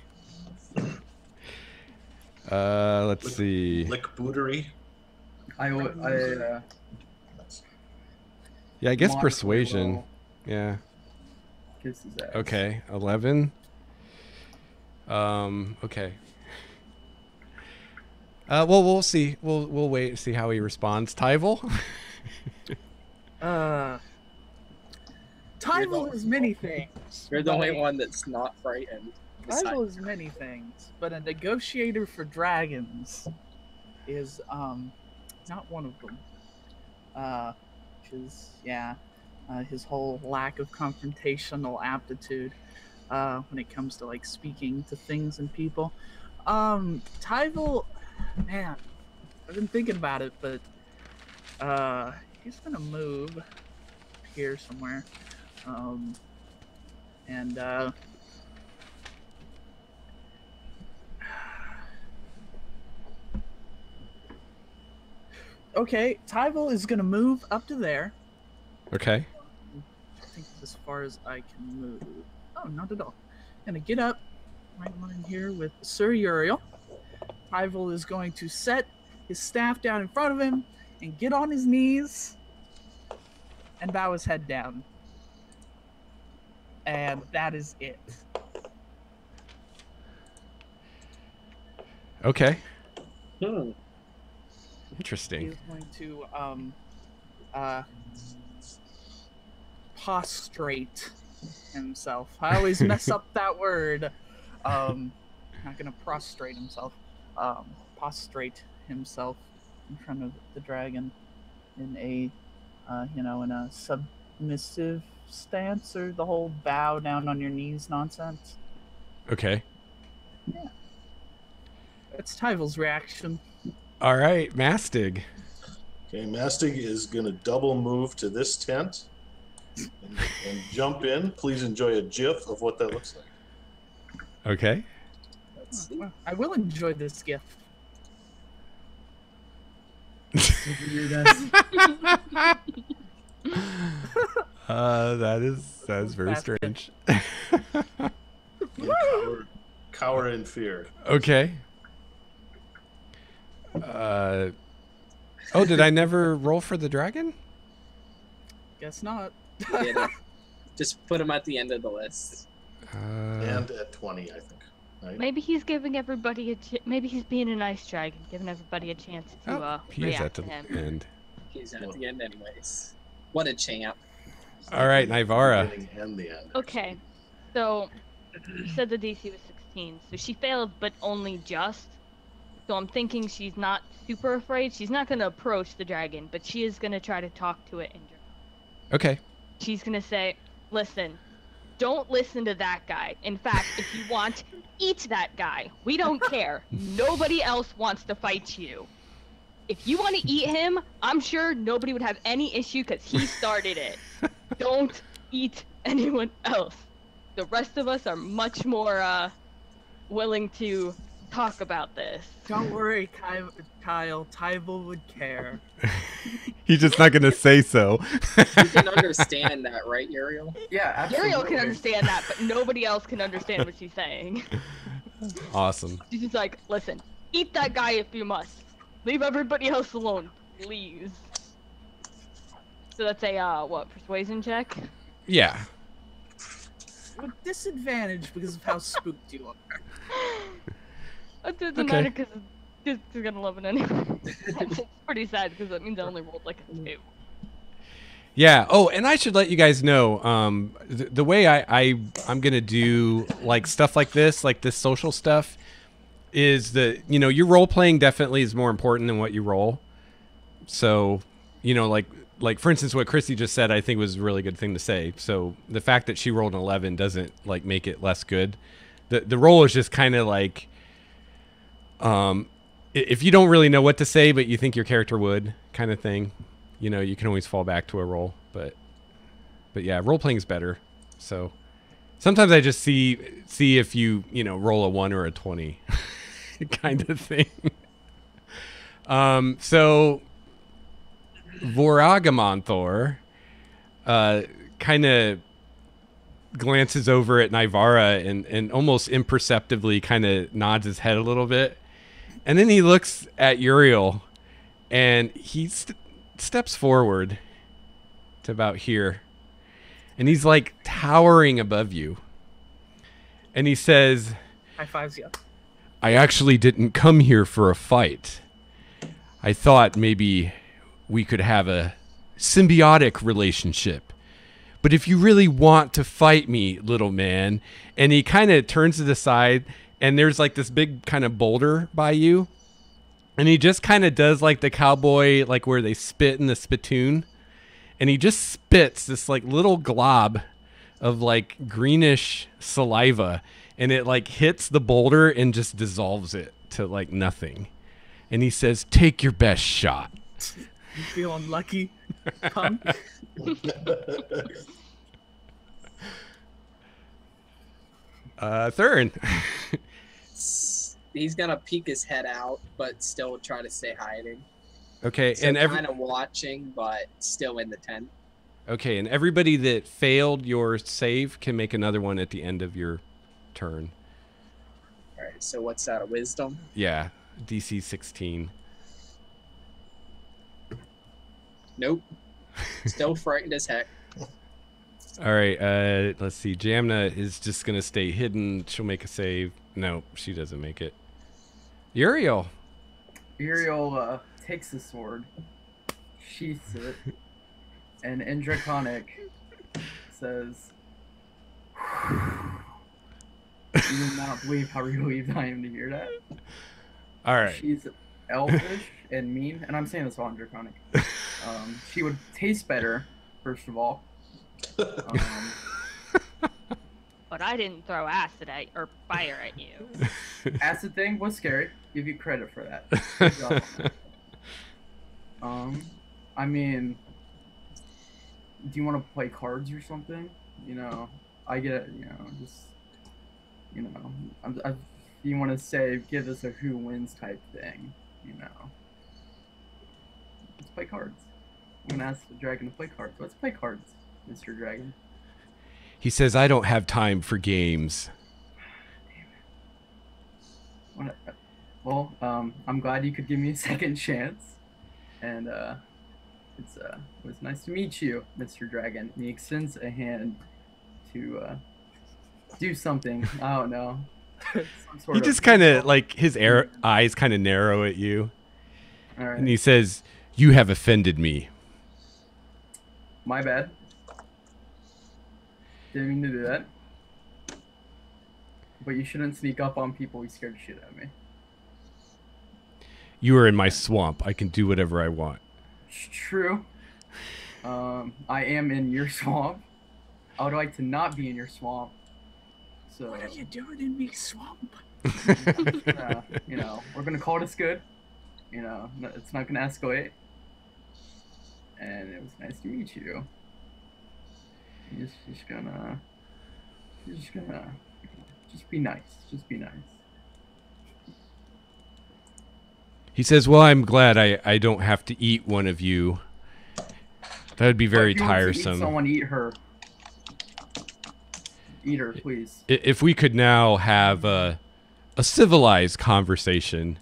Let's see. Lick bootery. Yeah, I guess Moderately persuasion. well. Yeah. Kisses ass. Okay. 11. Okay. Well, we'll see. We'll wait and see how he responds. Tyvel? Tyvel is many things. You're the but only one that's not frightened. Tyvel is many things, but a negotiator for dragons is not one of them. Which is his whole lack of confrontational aptitude when it comes to like speaking to things and people. Tyvel, man, I've been thinking about it, but he's gonna move here somewhere, and okay, Tyvel is gonna move up to there. Okay. I think as far as I can move. Oh, not at all. Gonna get up right line here with Sir Uriel. Tyvel is going to set his staff down in front of him and get on his knees and bow his head down. And that is it. Okay. Hmm. Interesting. He's going to prostrate himself. I always mess up that word. Not gonna prostrate himself. Prostrate himself in front of the dragon in a in a submissive stance, or the whole bow down on your knees nonsense. Okay. Yeah. That's Tyvel's reaction. All right, Mastig. Okay, Mastig is going to double move to this tent and jump in. Please enjoy a gif of what that looks like. Okay. Let's see. Well, I will enjoy this gift. That is very strange. Cower in fear. Okay. Oh, did I never roll for the dragon? Guess not. Yeah. Just put him at the end of the list. And at 20, I think. Right? Maybe he's giving everybody maybe he's being a nice dragon, giving everybody a chance to he is at react the to him. end. He's at the end anyways. What a champ. All right, Nivara. Beginning and the end. Okay, so you said the DC was 16, so she failed, but only just. So I'm thinking she's not super afraid. She's not gonna approach the dragon, but she is gonna try to talk to it in German. Okay. She's gonna say, "Listen, don't listen to that guy. In fact, if you want, eat that guy. We don't care. Nobody else wants to fight you. If you want to eat him, I'm sure nobody would have any issue because he started it. Don't eat anyone else. The rest of us are much more willing to talk about this." Don't worry, Kyle. Tyvel would care. He's just not gonna say so. You can understand that, right, Uriel? Yeah, absolutely. Uriel can understand that, but nobody else can understand what she's saying. Awesome. She's just like, "Listen, eat that guy if you must. Leave everybody else alone, please." So that's a what, persuasion check? Yeah. With disadvantage because of how spooked you are. It doesn't Okay. matter because she's gonna love it anyway. It's pretty sad because that means I only rolled like a 2. Yeah. Oh, and I should let you guys know, the way I'm gonna do like stuff like this social stuff, is that your role playing definitely is more important than what you roll. So, like for instance, what Chrissy just said, I think was a really good thing to say. So the fact that she rolled an 11 doesn't like make it less good. The roll is just kind of like, if you don't really know what to say, but you think your character would, kind of thing, you know, you can always fall back to a roll. But yeah, role playing is better. So sometimes I just see if you roll a 1 or a 20, kind of thing. So Voaraghamanthar kind of glances over at Nivara and almost imperceptibly kind of nods his head a little bit. And then he looks at Uriel and he steps forward to about here. And he's like towering above you. And he says, High fives you. I actually didn't come here for a fight. I thought maybe we could have a symbiotic relationship. But if you really want to fight me, little man, and he kind of turns to the side, and there's like this big kind of boulder by you, and he just kind of does like the cowboy, like where they spit in the spittoon, and he just spits this like little glob of like greenish saliva, and it like hits the boulder and just dissolves it to like nothing. And he says, "Take your best shot." You feeling lucky, punk? Thurin. He's gonna peek his head out, but still try to stay hiding. Okay, So and kind of watching, but still in the tent. Okay, and everybody that failed your save can make another one at the end of your turn. All right. So what's that? A wisdom? Yeah, DC 16. Nope. Still frightened as heck. All right, let's see. Jamna is just going to stay hidden. She'll make a save. No, she doesn't make it. Uriel. Uriel takes the sword, sheaths it, and in Draconic says, "You will not believe how relieved I am to hear that." All right. She's elfish and mean, and I'm saying this all in Draconic. She would taste better, first of all. But I didn't throw acid at or fire at you. Acid thing was scary. Give you credit for that. Good job on that. I mean, do you want to play cards or something? You know, I get it. You know, just if you want to say give us a who wins type thing, you know, let's play cards. I'm gonna ask the dragon to play cards. Let's play cards, Mr. Dragon. He says, I don't have time for games. Damn it. Well, I'm glad you could give me a second chance. And it was nice to meet you, Mr. Dragon. And he extends a hand to do something. I don't know. He just kind of, like, his eyes kind of narrow at you. All right. And he says, you have offended me. My bad. Didn't mean to do that. But you shouldn't sneak up on people who scared the shit out of me. You are in my swamp. I can do whatever I want. It's true. I am in your swamp. I would like to not be in your swamp. So What are you doing in me swamp? you know, we're gonna call this good. You know, it's not gonna escalate. And it was nice to meet you. You're just gonna just be nice. Just be nice. He says, well, I'm glad I don't have to eat one of you. That would be very If you want to tiresome. eat someone, eat her. Eat her, please. If we could now have a civilized conversation,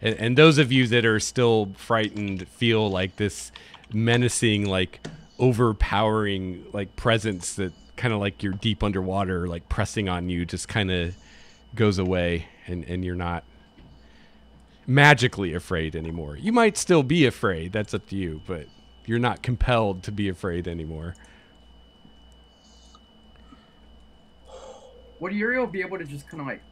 and those of you that are still frightened feel like this menacing, like overpowering, like presence that kind of like you're deep underwater, like pressing on you, just kind of goes away, and you're not magically afraid anymore. You might still be afraid. That's up to you, but you're not compelled to be afraid anymore. Would Uriel be able to just kind of like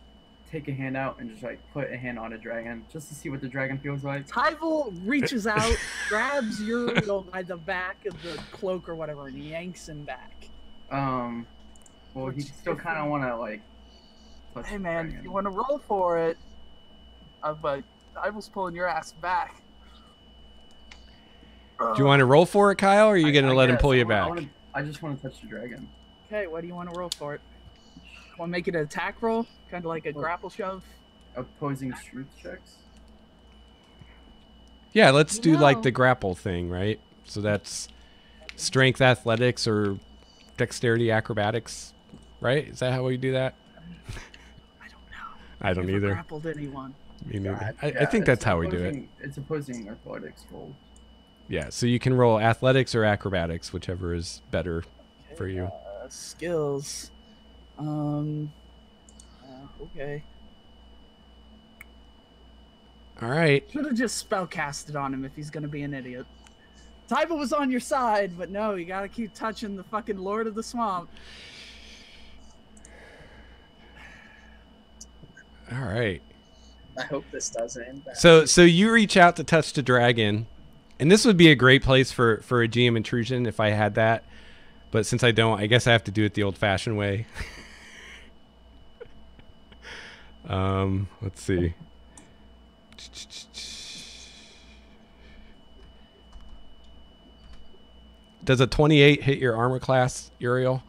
take a hand out and just like put a hand on a dragon just to see what the dragon feels like? Tyvel reaches out, grabs Uriel by the back of the cloak or whatever, and yanks him back. Well, he still kind of want to like touch Hey the man, dragon. if you want to roll for it, but I was pulling your ass back. Do you want to roll for it, Kyle, or are you going to let him guess. pull you back? I just want to touch the dragon. Okay, what do you want to roll for it? Want to make it an attack roll? Kind of like a grapple shove? Opposing strength checks? Yeah, let's do like No. the grapple thing, right? So that's strength, athletics, or dexterity, acrobatics, right? Is that how we do that? I don't know. I don't Never either. grappled anyone. Me neither. Yeah, I think that's it's how we do it. opposing- It's opposing athletics roll. Yeah, so you can roll athletics or acrobatics, whichever is better for you. Skills. Okay. All right. Should have just spellcasted on him if he's gonna be an idiot. Tyba was on your side, but no, you gotta keep touching the fucking Lord of the Swamp. All right. I hope this doesn't end bad. So you reach out to touch the dragon, and this would be a great place for a GM intrusion if I had that. But since I don't, I guess I have to do it the old-fashioned way. Let's see. Does a 28 hit your armor class, Uriel?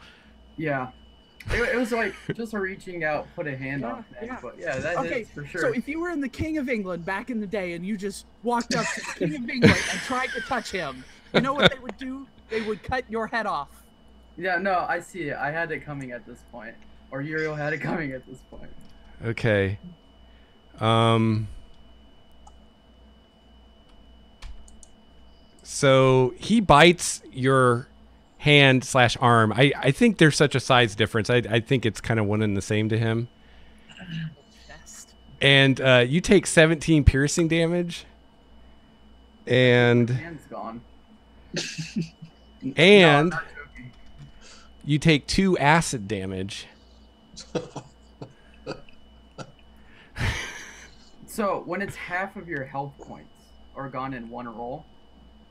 Yeah. It was like just a reaching out, put a hand on thing. yeah. But yeah, that Okay, is for sure. so if you were in the King of England back in the day and you just walked up to the King of England and tried to touch him, you know what they would do? They would cut your head off. Yeah, no, I see it. I had it coming at this point. Or Uriel had it coming at this point. Okay. So he bites your hand/arm. I think there's such a size difference. I think it's kind of one and the same to him. Chest. And you take 17 piercing damage. And Hand's gone. and No, I'm not joking. you take 2 acid damage. So when it's half of your health points are gone in one roll,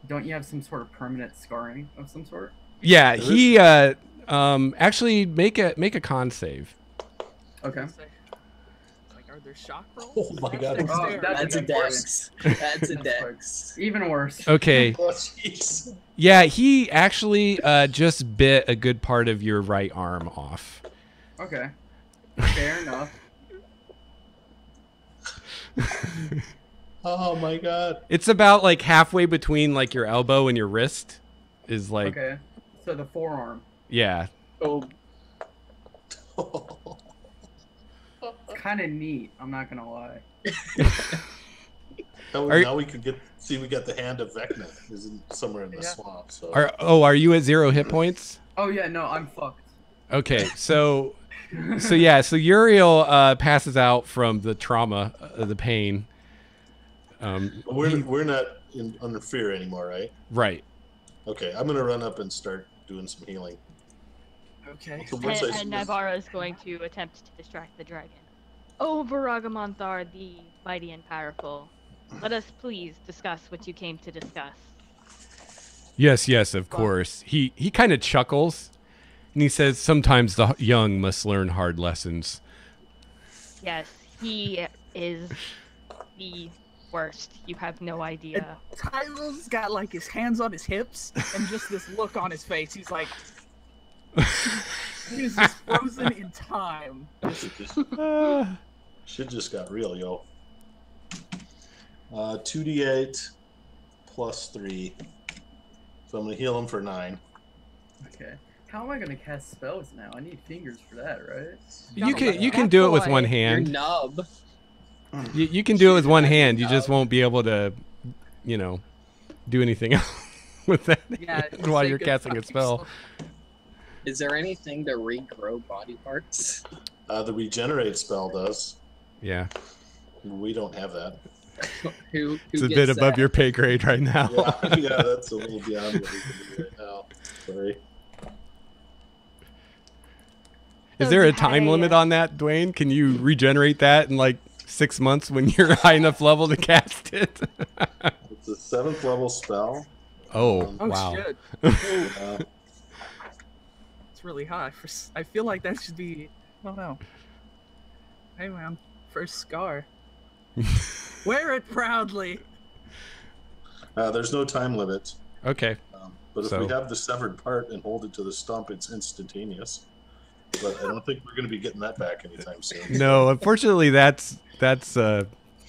don't you have some sort of permanent scarring of some sort? Yeah, he actually make a con save. Okay. Like, are there shock rolls? Oh my God. Dexterity. That's a even dex. worse. That's a That's dex. Even worse. Okay. Oh, jeez. Yeah, he actually just bit a good part of your right arm off. Okay. Fair enough. Oh my God. It's about like halfway between like your elbow and your wrist is like, Okay. So the forearm. yeah. Oh, Kind of neat, I'm not gonna lie. Now we could see we got the hand of Vecna is somewhere in the Yeah. swamp. So Are you at 0 hit points? Oh yeah, no, I'm fucked. Okay, so Uriel passes out from the trauma, the pain. we're not under fear anymore, right? Right. Okay, I'm gonna run up and start doing some healing. Okay. So once I- And Navarro is going to attempt to distract the dragon. Oh, Voaraghamanthar, the mighty and powerful. Let us please discuss what you came to discuss. Yes, of course. He kind of chuckles, and he says, "Sometimes the young must learn hard lessons." Yes, he is the worst. You have no idea. Tyler's got like his hands on his hips and just this look on his face. He's like, he's just frozen in time. Shit just got real, yo. 2d8 plus 3. So I'm gonna heal him for 9. Okay. How am I gonna cast spells now? I need fingers for that, right? You can do it with one your hand. nub. You can do it with one hand. You just won't be able to, do anything else with that Yeah, hand while say you're good casting a fucking spell. stuff. Is there anything to regrow body parts? The regenerate spell does. Yeah, We don't have that. Who it's a gets bit above that? your pay grade right now. Yeah, that's a little beyond what we can do right now. Sorry. Is there a So, time hey, limit on that, Dwayne? Can you regenerate that in like 6 months when you're high enough level to cast it? It's a 7th level spell. Oh, Oh wow. shit, Uh, it's really high. I feel like that should be. I don't know. Hey man, first scar. Wear it proudly. There's no time limit. Okay. But if we have the severed part and hold it to the stump, it's instantaneous. But I don't think we're going to be getting that back anytime soon. No, unfortunately, that's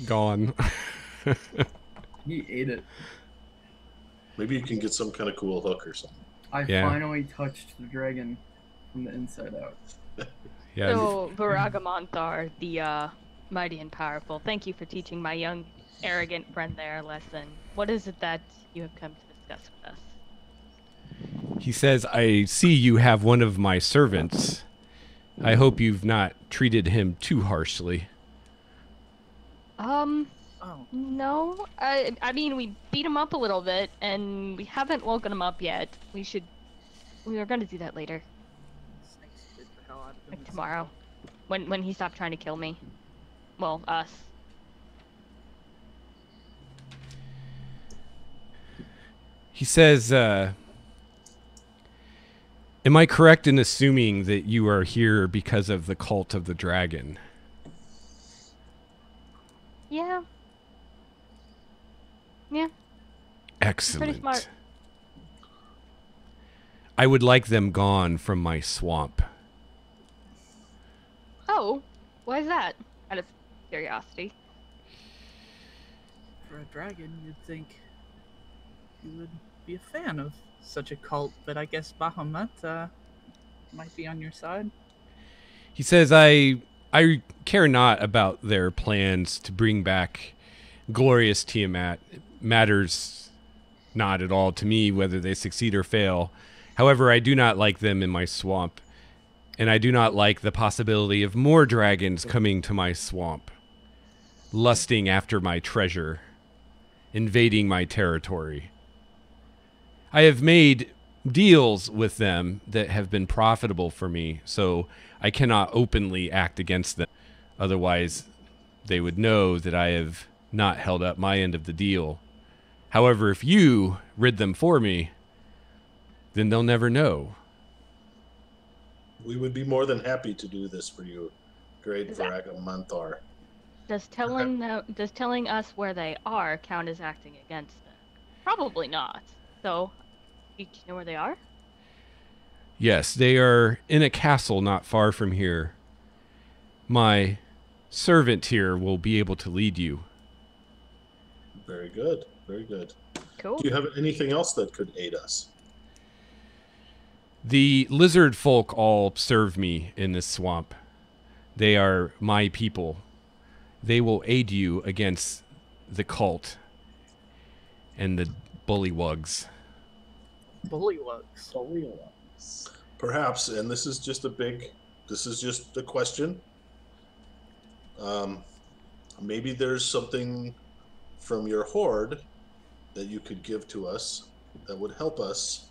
gone. He ate it. Maybe you can get some kind of cool hook or something. I finally touched the dragon from the inside out. Yeah. So, Voaraghamanthar, the mighty and powerful, thank you for teaching my young, arrogant friend there a lesson. What is it that you have come to discuss with us? He says, I see you have one of my servants. I hope you've not treated him too harshly. No. I mean, we beat him up a little bit, and we haven't woken him up yet. We were gonna do that later. Like tomorrow. When he stopped trying to kill me. Well, us. He says, am I correct in assuming that you are here because of the cult of the dragon? Yeah. Yeah. Excellent. Pretty smart. I would like them gone from my swamp. Oh, why is that? Out of curiosity. For a dragon, you'd think you would be a fan of such a cult, but I guess Bahamut might be on your side. He says, I care not about their plans to bring back glorious Tiamat. It matters not at all to me whether they succeed or fail. However, I do not like them in my swamp, and I do not like the possibility of more dragons coming to my swamp, lusting after my treasure, invading my territory. I have made deals with them that have been profitable for me, so I cannot openly act against them. Otherwise, they would know that I have not held up my end of the deal. However, if you rid them for me, then they'll never know. We would be more than happy to do this for you, great Voaraghamanthar. Does telling us where they are count as acting against them? Probably not. So, do you know where they are? Yes, they are in a castle not far from here. My servant here will be able to lead you. Very good, very good. Cool. Do you have anything else that could aid us? The lizard folk all serve me in this swamp. They are my people. They will aid you against the cult and the bullywugs. Bullywugs. Perhaps, and this is just a question. Maybe there's something from your horde that you could give to us that would help us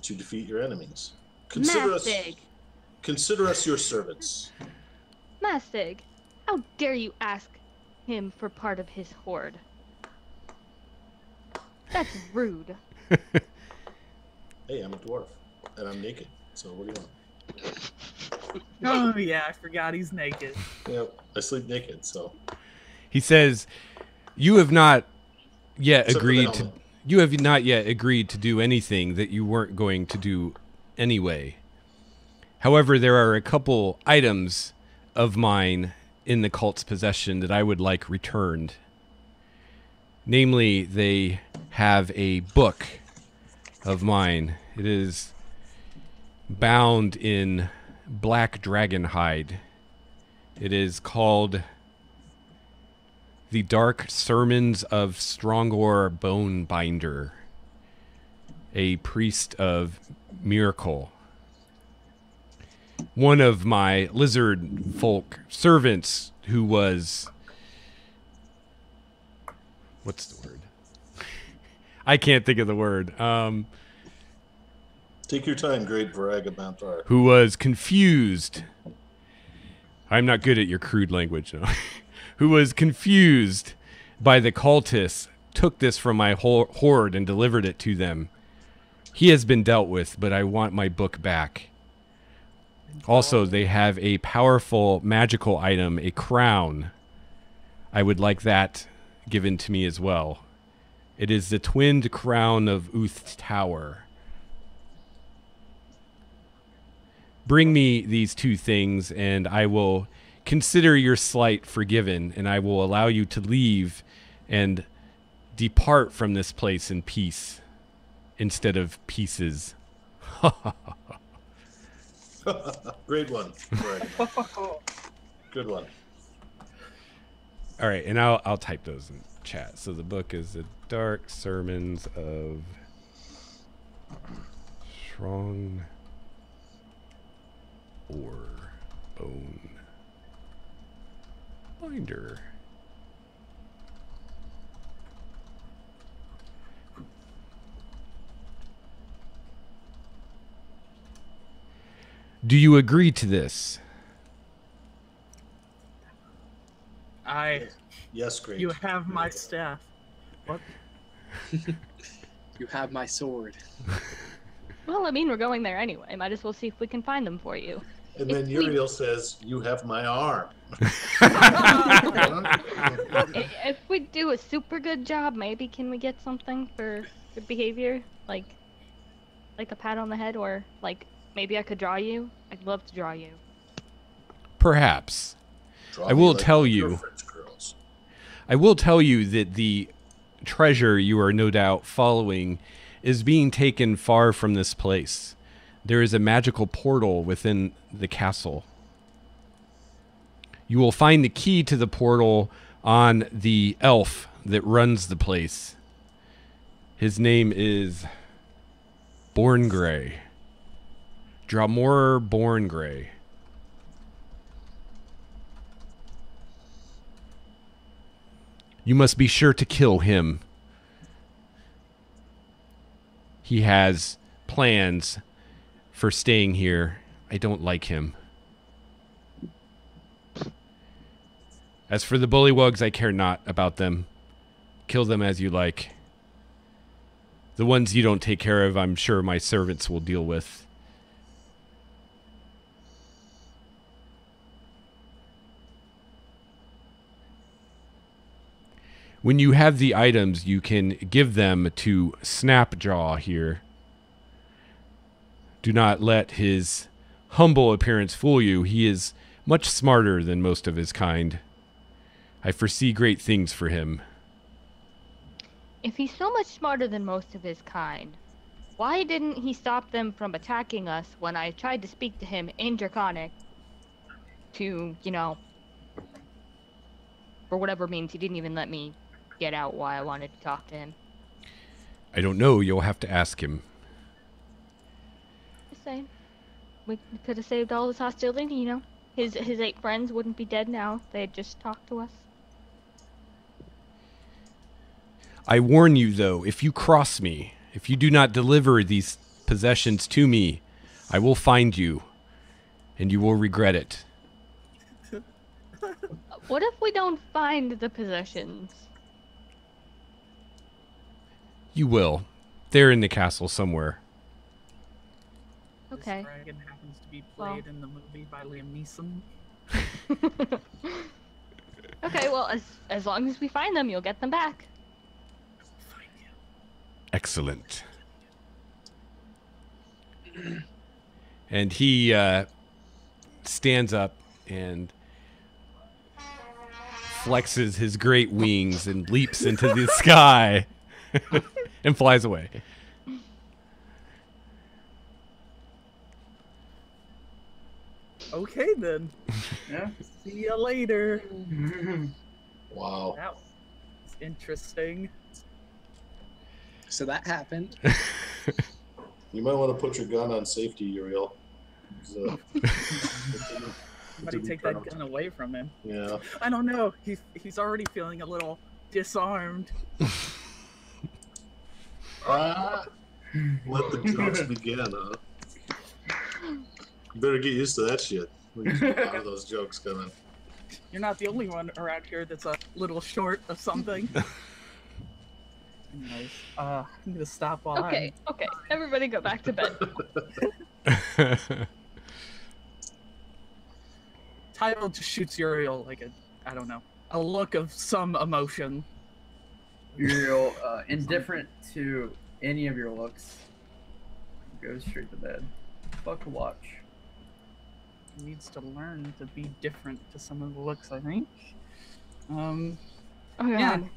to defeat your enemies. Consider us your servants. Mastig, how dare you ask him for part of his horde? That's rude. Hey, I'm a dwarf, and I'm naked, so what do you want? Oh yeah, I forgot he's naked. Yep, I sleep naked, so. He says, you have not yet Except for the agreed to helmet. you have not yet agreed to do anything that you weren't going to do anyway. However, there are a couple items of mine in the cult's possession that I would like returned. Namely, they have a book of mine. It is bound in black dragon hide. It is called The Dark Sermons of Strongor Bonebinder, a priest of miracle. One of my lizard folk servants who was... What's the word? I can't think of the word. Take your time, great Voaraghamanthar. Who was confused. I'm not good at your crude language, no. Who was confused by the cultists, took this from my horde and delivered it to them. He has been dealt with, but I want my book back. Also, they have a powerful magical item, a crown. I would like that given to me as well. It is the twinned crown of Uth Tower. Bring me these two things, and I will consider your slight forgiven, and I will allow you to leave and depart from this place in peace instead of pieces. Great one. Good one. All right, and I'll type those in chat. So the book is The Dark Sermons of Strong or Bone Binder. Do you agree to this? Yes, great. You have my staff. What? You have my sword. Well, I mean, we're going there anyway. Might as well see if we can find them for you. And then Uriel says, "You have my arm." If we do a super good job, maybe can we get something for good behavior? Like a pat on the head, or like maybe I could draw you? I'd love to draw you. Perhaps. I will tell you. I will tell you that the treasure you are no doubt following is being taken far from this place. There is a magical portal within the castle. You will find the key to the portal on the elf that runs the place. His name is Borngray. Dramor Borngray. You must be sure to kill him. He has plans for staying here. I don't like him. As for the bullywugs, I care not about them. Kill them as you like. The ones you don't take care of, I'm sure my servants will deal with. When you have the items, you can give them to Snapjaw here. Do not let his humble appearance fool you. He is much smarter than most of his kind. I foresee great things for him. If he's so much smarter than most of his kind, why didn't he stop them from attacking us when I tried to speak to him in Draconic to, you know, for whatever means he didn't even let me get out why I wanted to talk to him? I don't know. You'll have to ask him. Just saying. We could have saved all this hostility, you know. His 8 friends wouldn't be dead now. They had just talked to us. I warn you, though, if you cross me, if you do not deliver these possessions to me, I will find you, and you will regret it. What if we don't find the possessions? You will. They're in the castle somewhere. Okay. This dragon happens to be played in the movie by Liam Neeson. Okay, well, as long as we find them, you'll get them back. Excellent. And he stands up and flexes his great wings and leaps into the sky and flies away. Okay then. Yeah. See you later. Wow. That was interesting. So that happened. You might want to put your gun on safety, Uriel. Somebody take that gun away from him. Yeah. I don't know. He's already feeling a little disarmed. Let the jokes begin, huh? You better get used to that shit. We get a lot of those jokes coming. You're not the only one around here that's a little short of something. Anyways, I'm gonna stop while Okay, everybody go back to bed. Tyler just shoots Uriel like I don't know, a look of some emotion. Uriel, indifferent to any of your looks, go straight to bed. Fuck a watch. He needs to learn to be different to some of the looks, I think. Oh Yeah. god.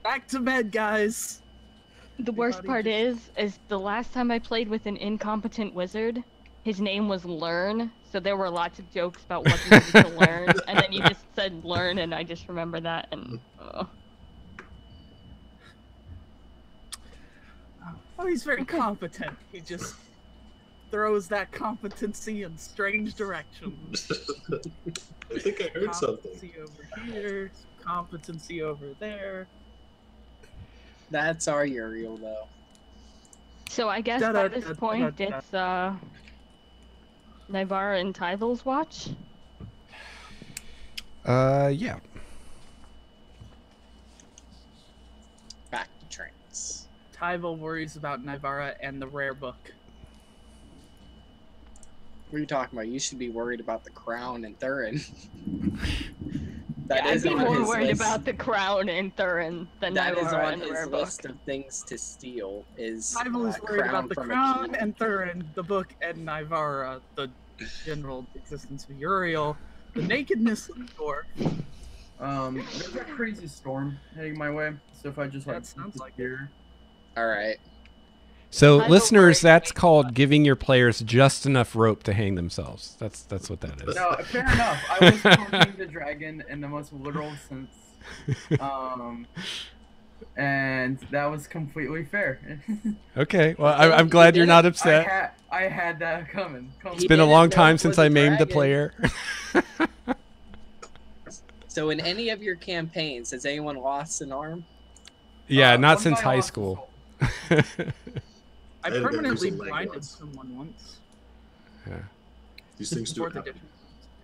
Back to bed, guys. The worst Everybody part just- is the last time I played with an incompetent wizard, his name was Learn, so there were lots of jokes about what he needed to learn, and then you just said Learn, and I just remember that, and Oh, he's very competent. He just throws that competency in strange directions. I think I heard something. Competency over here, competency over there. That's our Uriel, though. So I guess by this point it's Nivara and Tyval's watch. Yeah. Back to trains. Tyval worries about Nivara and the rare book. What are you talking about? You should be worried about the crown and Thurin. Yeah, I'd be on more his worried list. about the crown and Thurin than That is Nivara on and the his rare book. list of things to steal. Is Tyval is worried about the from a crown king. and Thurin, the book, and Nivara, the general existence of Uriel, the nakedness of the dwarf. There's a crazy storm heading my way, so if I just like That sounds like it. here. All right. So, I listeners, don't worry. that's called giving your players just enough rope to hang themselves. That's what that is. No, fair enough. I was talking the dragon in the most literal sense. And that was completely fair. Okay. Well, I'm glad you're not upset. I had that coming. It's been a long time since I maimed the player. So, in any of your campaigns, has anyone lost an arm? Yeah, not one since guy high lost his school. soul. I I had to go permanently use a leg blinded once. someone once. Yeah. These things do Fourth happen. edition.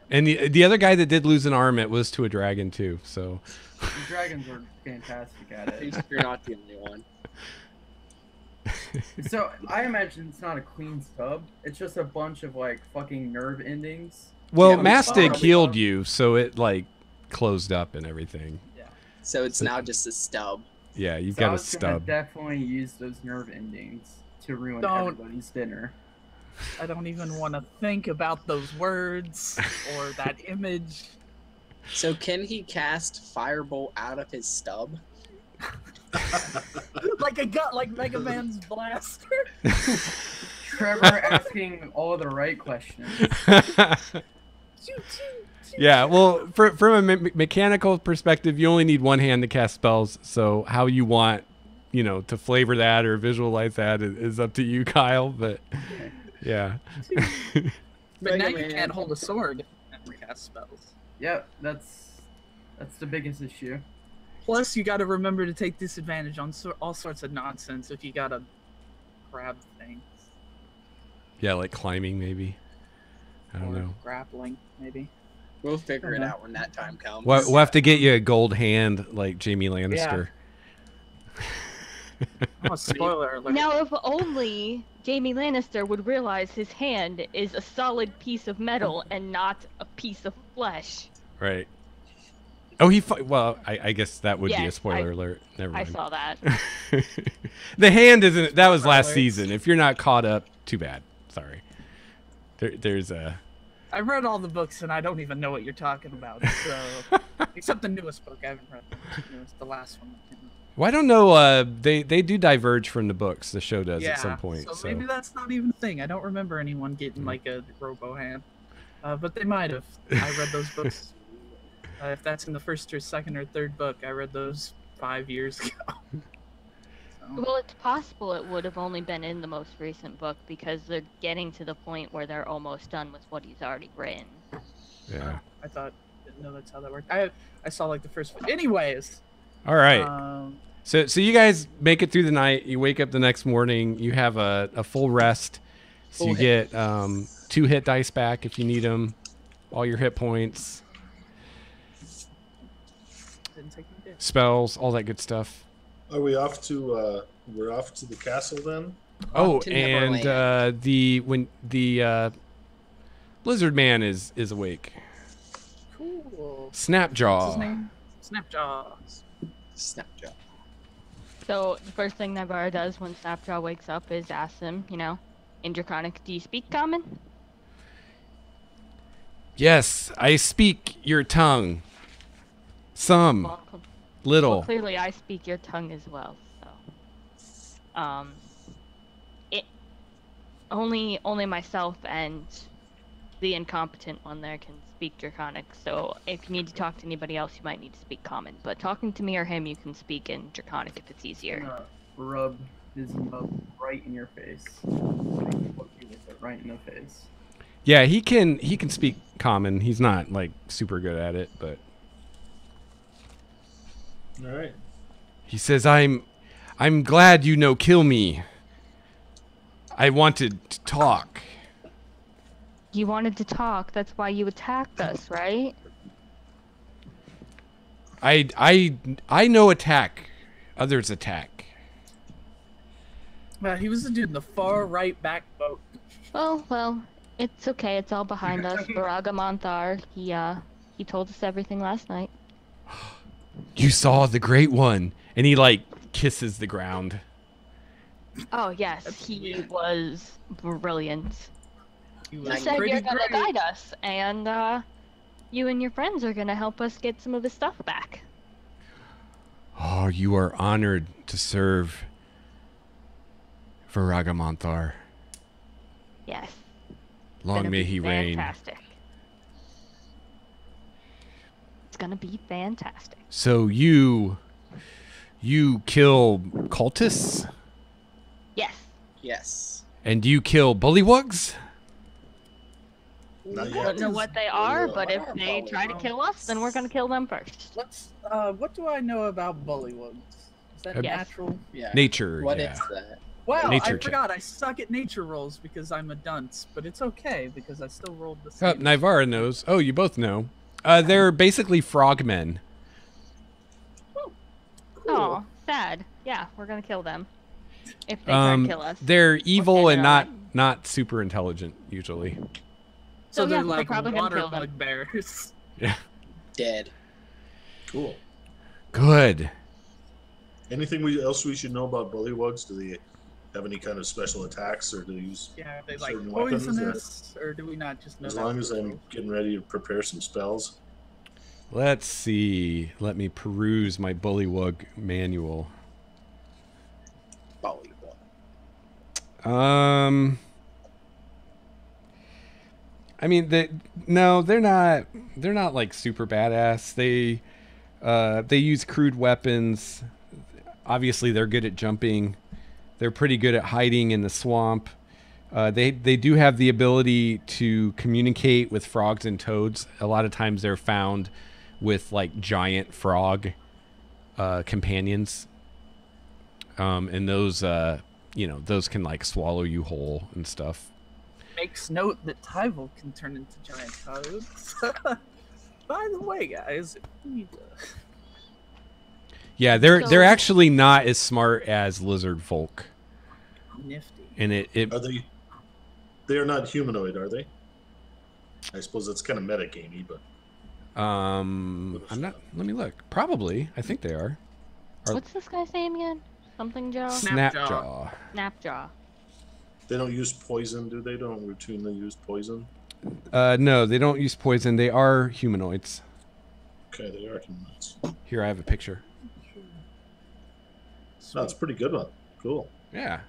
And the other guy that did lose an arm, it was to a dragon too. So. The dragons are fantastic at At least it. you're not the only one. So I imagine it's not a clean stub. It's just a bunch of like fucking nerve endings. Well, Yeah, Mastic probably healed not. you, so it like closed up and everything. So it's now just a stub. Yeah, you've So I got a was gonna stub. definitely use those nerve endings to ruin Don't. everybody's dinner. I don't even want to think about those words or that image. So can he cast Firebolt out of his stub? Like a gut, like Mega Man's blaster. Trevor asking all the right questions. Yeah, well, from a mechanical perspective, you only need one hand to cast spells. So how you want, to flavor that or visualize that is up to you, Kyle. But yeah. But now Mega you Man. can't hold a sword and cast spells. Yep, that's the biggest issue. Plus, you got to remember to take disadvantage on all sorts of nonsense if you gotta grab things. Yeah, like climbing maybe. I don't or know. grappling, maybe. We'll figure it Uh-huh. out when that time comes. We'll have to get you a gold hand like Jamie Lannister. Oh, spoiler alert. Now, if only Jaime Lannister would realize his hand is a solid piece of metal and not a piece of flesh. Right. Oh, well, I guess that would be a Yes, spoiler alert. Never I mind. saw that. The hand isn't. That was last Spoiler alerts. season. If you're not caught up, too bad. Sorry. There's a. I read all the books and I don't even know what you're talking about. So, except the newest book, I haven't read the last one. Well, I don't know. They do diverge from the books. The show does Yeah, at some point. so maybe that's not even a thing. I don't remember anyone getting like a robo hand, but they might have. I read those books. If that's in the first or second or third book, I read those 5 years ago. So, Well, it's possible it would have only been in the most recent book because they're getting to the point where they're almost done with what he's already written. Yeah. I didn't know that's how that worked. I saw like the first. Anyways. All right. So you guys make it through the night. You wake up the next morning. You have a full rest. So Full you hit. get 2 hit dice back if you need them. All your hit points, Didn't take my day. spells, all that good stuff. Are we off to? We're off to the castle then. Oh, to and Neverland. the lizard man is awake. Cool. What's Snapjaw. his name? Snapjaw. Snapjaw. So the first thing Navarra does when Snapjaw wakes up is ask him, in Draconic, do you speak common? Yes, I speak your tongue. Some. Well, Little. well, clearly I speak your tongue as well, so. It only myself and the incompetent one there can speak Draconic, so if you need to talk to anybody else, you might need to speak Common. But talking to me or him, you can speak in Draconic if it's easier. Rub his mug right in your face. Right in the face. Yeah, he can speak Common. He's not like super good at it, but All right. he says, I'm glad you no kill me. I wanted to talk. You wanted to talk, that's why you attacked us, right? I know attack. Others attack. He was the dude in the far right back boat. Well, it's okay, it's all behind us. Voaraghamanthar, he told us everything last night. You saw the great one. And he like kisses the ground. Oh yes, he was brilliant. He You was said pretty you're gonna great. guide us, and you and your friends are gonna help us get some of the stuff back. Oh, you are honored to serve Voaraghamanthar. Yes. Long Gonna may be he reign. fantastic. It's gonna be fantastic. So you kill cultists? Yes. Yes. And you kill bullywugs? Not I yet. don't know what they are, Yeah. but if they try to kill us, then we're gonna kill them first. Let's. What do I know about bullywugs? Is that Yes. natural? Yeah. Nature, What yeah. is that? Well, Nature I check. forgot. I suck at nature rolls because I'm a dunce, but it's okay because I still rolled the Oh, same. Nivara knows. Oh, you both know. They're basically frogmen. Cool. Oh, sad. Yeah, we're gonna kill them. If they try to kill us. They're evil and standing not super intelligent usually. So So, they're yeah, we're like probably gonna water kill them. bugbears. Yeah. Dead. Cool. Good. Anything else we should know about bullywugs? Do they have any kind of special attacks, or do they use? Yeah, are they like Certain weapons, poisonous, or do we not just know As that long for as the I'm rules? getting ready to prepare some spells. Let's see. Let me peruse my bullywug manual. Volleyball. I mean, they're not like super badass. They use crude weapons. Obviously, they're good at jumping. They're pretty good at hiding in the swamp. They do have the ability to communicate with frogs and toads. A lot of times, they're found with like giant frog companions, and those those can like swallow you whole and stuff. Makes note that Tyval can turn into giant toads. By the way, guys, we need to... Yeah, they're So- actually not as smart as lizard folk, nifty. and it Are they? They are not humanoid, are they? I suppose that's kind of metagamey, but I'm not. Let me look. Probably, I think they are. Or- What's this guy's name again? Something Jaw? Snapjaw. Snapjaw. they don't use poison, do they? Don't routinely use poison. No, they don't use poison. They are humanoids. Okay, they are humanoids. Here, I have a picture. That's a pretty good one. Cool. Yeah,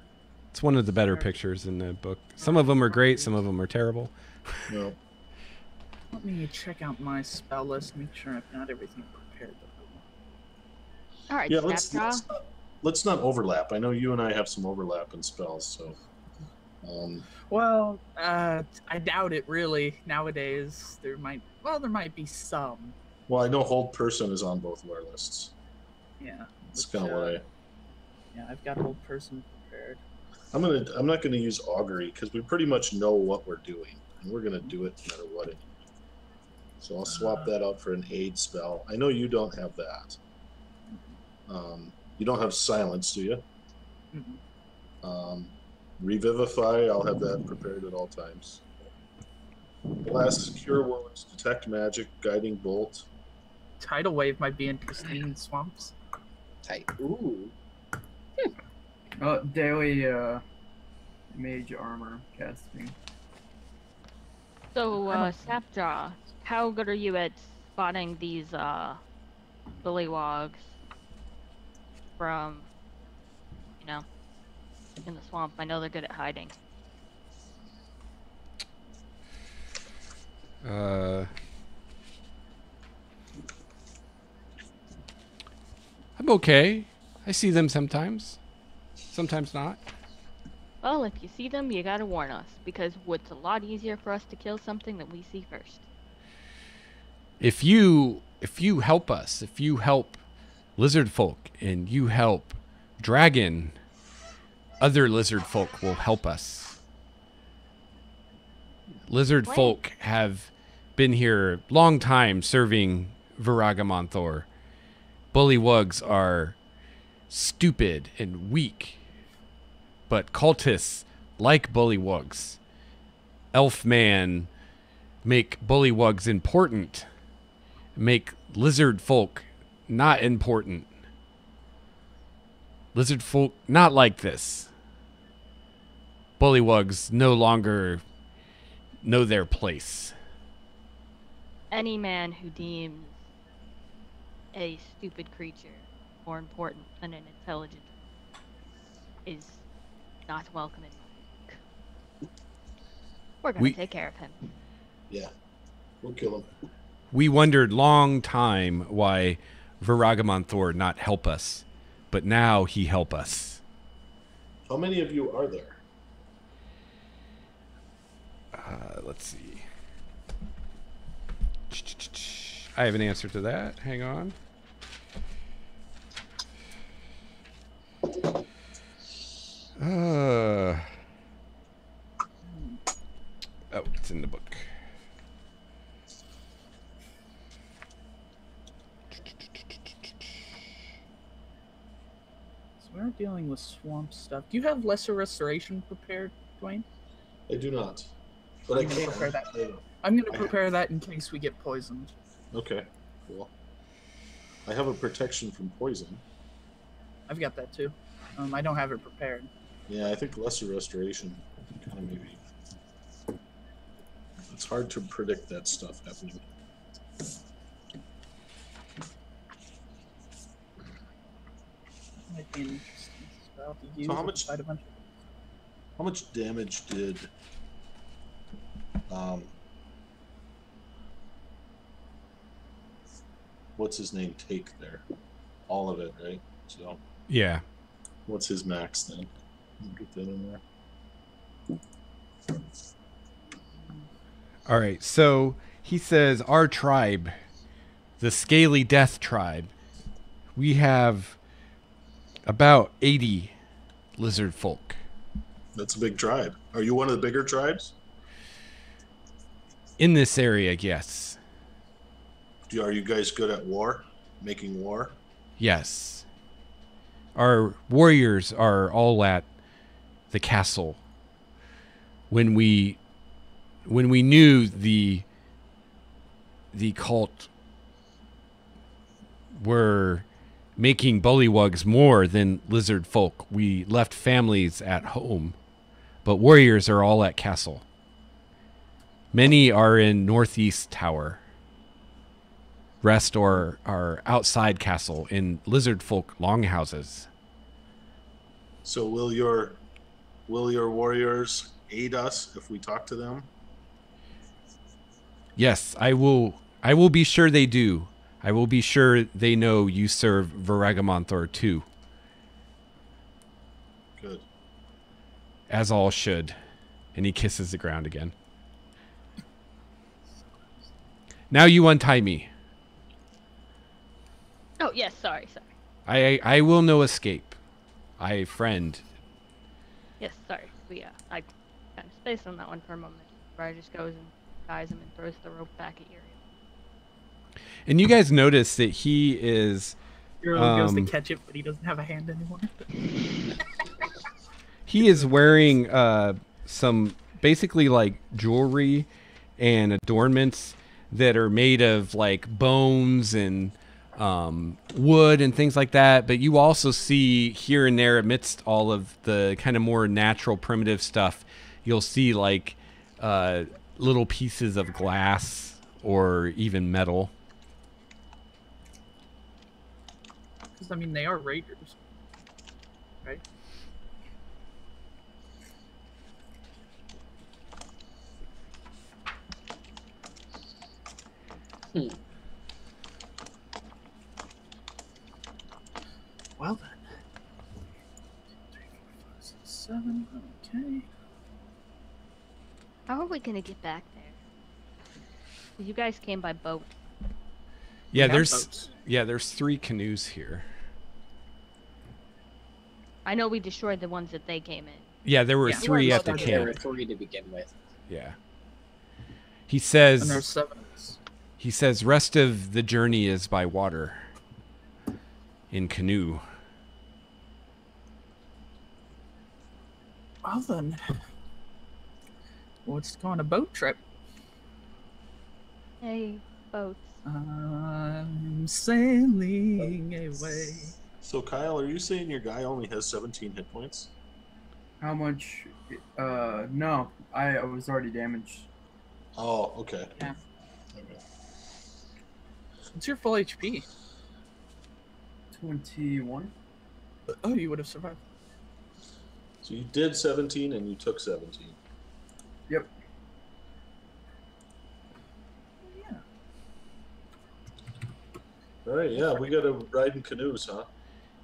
it's one of the better pictures in the book. Some of them are great. Some of them are terrible. No. Let me check out my spell list, make sure I've got everything prepared. Alright, Yeah, Snapjaw. let's not overlap. I know you and I have some overlap in spells, so. Well, I doubt it really. Nowadays, there might be some. Well, I know hold person is on both of our lists. Yeah. That's which, kind of what I. Yeah, I've got old person prepared. I'm not gonna use augury because we pretty much know what we're doing, and we're gonna do it no matter what. So I'll swap that out for an aid spell. I know you don't have that. You don't have silence, do you? Mhm. Revivify, I'll have that prepared at all times. Blast, cure wounds, detect magic, guiding bolt. tidal wave might be interesting in swamps. Tight. Ooh. Daily mage armor casting. So, Sapjaw, how good are you at spotting these bullywogs from, you know, in the swamp? I know they're good at hiding. I'm okay. I see them sometimes. Sometimes not. Well, if you see them, you gotta warn us, because it's a lot easier for us to kill something that we see first. If you help us, if you help lizard folk and you help dragon, other lizard folk will help us. Lizard folk have been here long time serving Voaraghamanthar. Bullywugs are stupid and weak, but cultists like bullywugs. Elfman make bullywugs important, make lizard folk not important. Lizard folk not like this. Bullywugs no longer know their place. Any man who deems a stupid creature more important than an intelligent is not welcome in my book. We're gonna take care of him. Yeah, we'll kill him. We wondered long time why Voaraghamanthar not help us, but now he help us. How many of you are there? Let's see. I have an answer to that. Hang on. Oh, it's in the book. So we're dealing with swamp stuff. Do you have lesser restoration prepared, Dwayne? I do not, but I I'm gonna can. prepare that. I'm going to prepare that in case we get poisoned. Okay, cool. I have a protection from poison. I've got that too. I don't have it prepared. Yeah, I think lesser restoration kind of maybe. It's hard to predict that stuff happening. Might be an interesting spell to use. So how much? Fight a bunch of... How much damage did what's his name take there? All of it, right? So Yeah. what's his max then? Get that in there. All right. So he says our tribe, the Scaly Death tribe, we have about 80 lizard folk. That's a big tribe. Are you one of the bigger tribes? In this area, yes. Are you guys good at war? Making war? Yes. Our warriors are all at the castle. When we knew the cult were making bullywugs more than lizard folk, we left families at home. But warriors are all at castle. Many are in Northeast Tower. Rest or are outside castle in lizard folk longhouses. So will your warriors aid us if we talk to them? Yes, I will be sure they do. I will be sure they know you serve Voaraghamanthar too. Good. As all should. And he kisses the ground again. Now you untie me. Oh, yes, sorry. I will no escape. I friend. Yes, sorry. I kind of spaced on that one for a moment. Briar just goes and ties him and throws the rope back at Uriel. And you guys notice that he is... Uriel goes to catch it, but he doesn't have a hand anymore. He is wearing some basically like jewelry and adornments that are made of like bones and wood and things like that. But you also see here and there, amidst all of the kind of more natural, primitive stuff, you'll see like little pieces of glass or even metal. Because I mean, they are raiders, right? Well then. 3, 4, 5, 6, 7. Okay. How are we gonna get back there? 'Cause you guys came by boat. Yeah, have there's boats. there's 3 canoes here. I know we destroyed the ones that they came in. Yeah, there were Yeah. 3 at the There were camp. 3 to begin with. Yeah. He And says there's 7 of us. rest of the journey is by water in canoe. Well then. Let's go on a boat trip. Hey, boats. I'm sailing away. So Kyle, are you saying your guy only has 17 hit points? How much? No, I was already damaged. Oh, okay. Yeah. Okay. What's your full HP? 21. Oh, you would have survived. So you did 17 and you took 17. Yep. Yeah. All right, yeah, we got to ride in canoes, huh?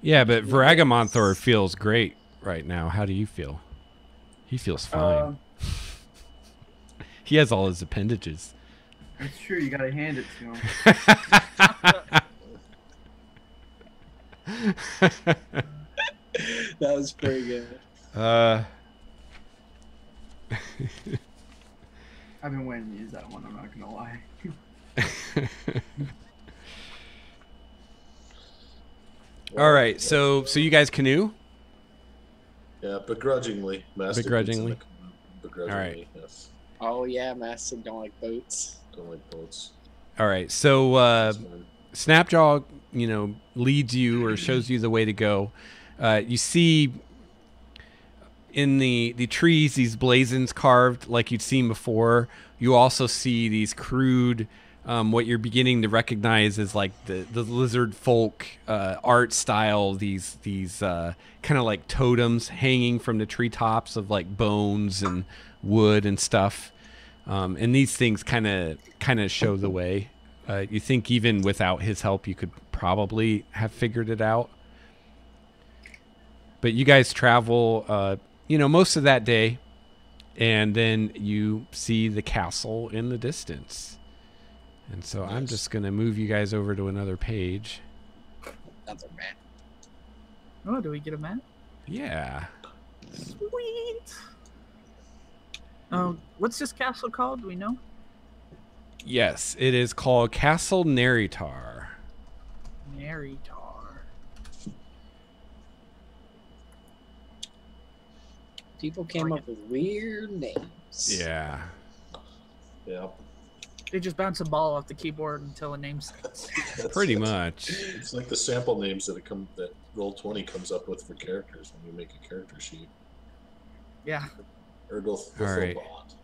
Yeah, but Voaraghamanthar feels great right now. How do you feel? He feels fine. He has all his appendages. That's true. You gotta hand it to him. That was pretty good. I've been waiting to use that one. I'm not gonna lie. All right, so you guys canoe? Yeah, begrudgingly. Master Begrudgingly? gets in the canoe. Begrudgingly, All right. yes. Oh yeah, Master don't like boats. Don't like boats. All right, so That's fine. Snapjaw, leads you or shows you the way to go. You see in the trees these blazons carved like you'd seen before. You also see these crude, what you're beginning to recognize as like the lizard folk art style. These kind of like totems hanging from the treetops of like bones and wood and stuff. And these things kind of show the way. You think even without his help, you could probably have figured it out. But you guys travel, most of that day, and then you see the castle in the distance. And so I'm just going to move you guys over to another page. Another map. Oh, do we get a map? Yeah. Sweet. What's this castle called? Do we know? Yes, it is called Castle Neritar. Neritar. People came up with weird names. Yeah. Yeah. They just bounce a ball off the keyboard until a name sticks. Pretty much. It's like the sample names that Roll20 comes up with for characters when you make a character sheet. Yeah. Ergo All right.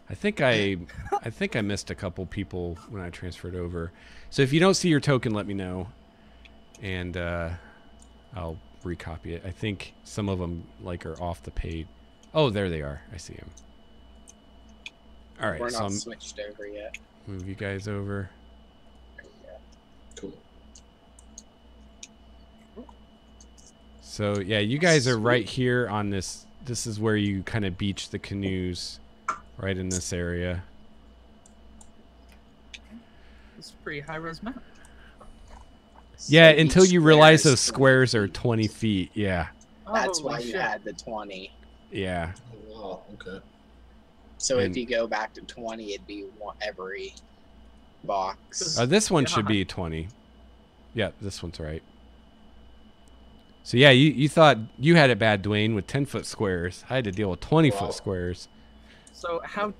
I think I missed a couple people when I transferred over. So if you don't see your token, let me know, and I'll recopy it. I think some of them are off the page. Oh, there they are. I see them. All right, We're so not I'm switched over yet. move you guys over. Cool. So yeah, you guys are right here on this. This is where you kind of beach the canoes, right in this area. It's a pretty high-res map. Yeah, So until each you realize square those is squares 20 are 20 feet. Yeah, That's Holy why you shit. had the 20. yeah. Oh, wow. Okay. So And- if you go back to 20, it'd be every box. This one should be 20. Yeah, this one's right. So yeah, you thought you had it bad, Dwayne, with 10-foot squares. I had to deal with 20-foot Wow. squares. So how,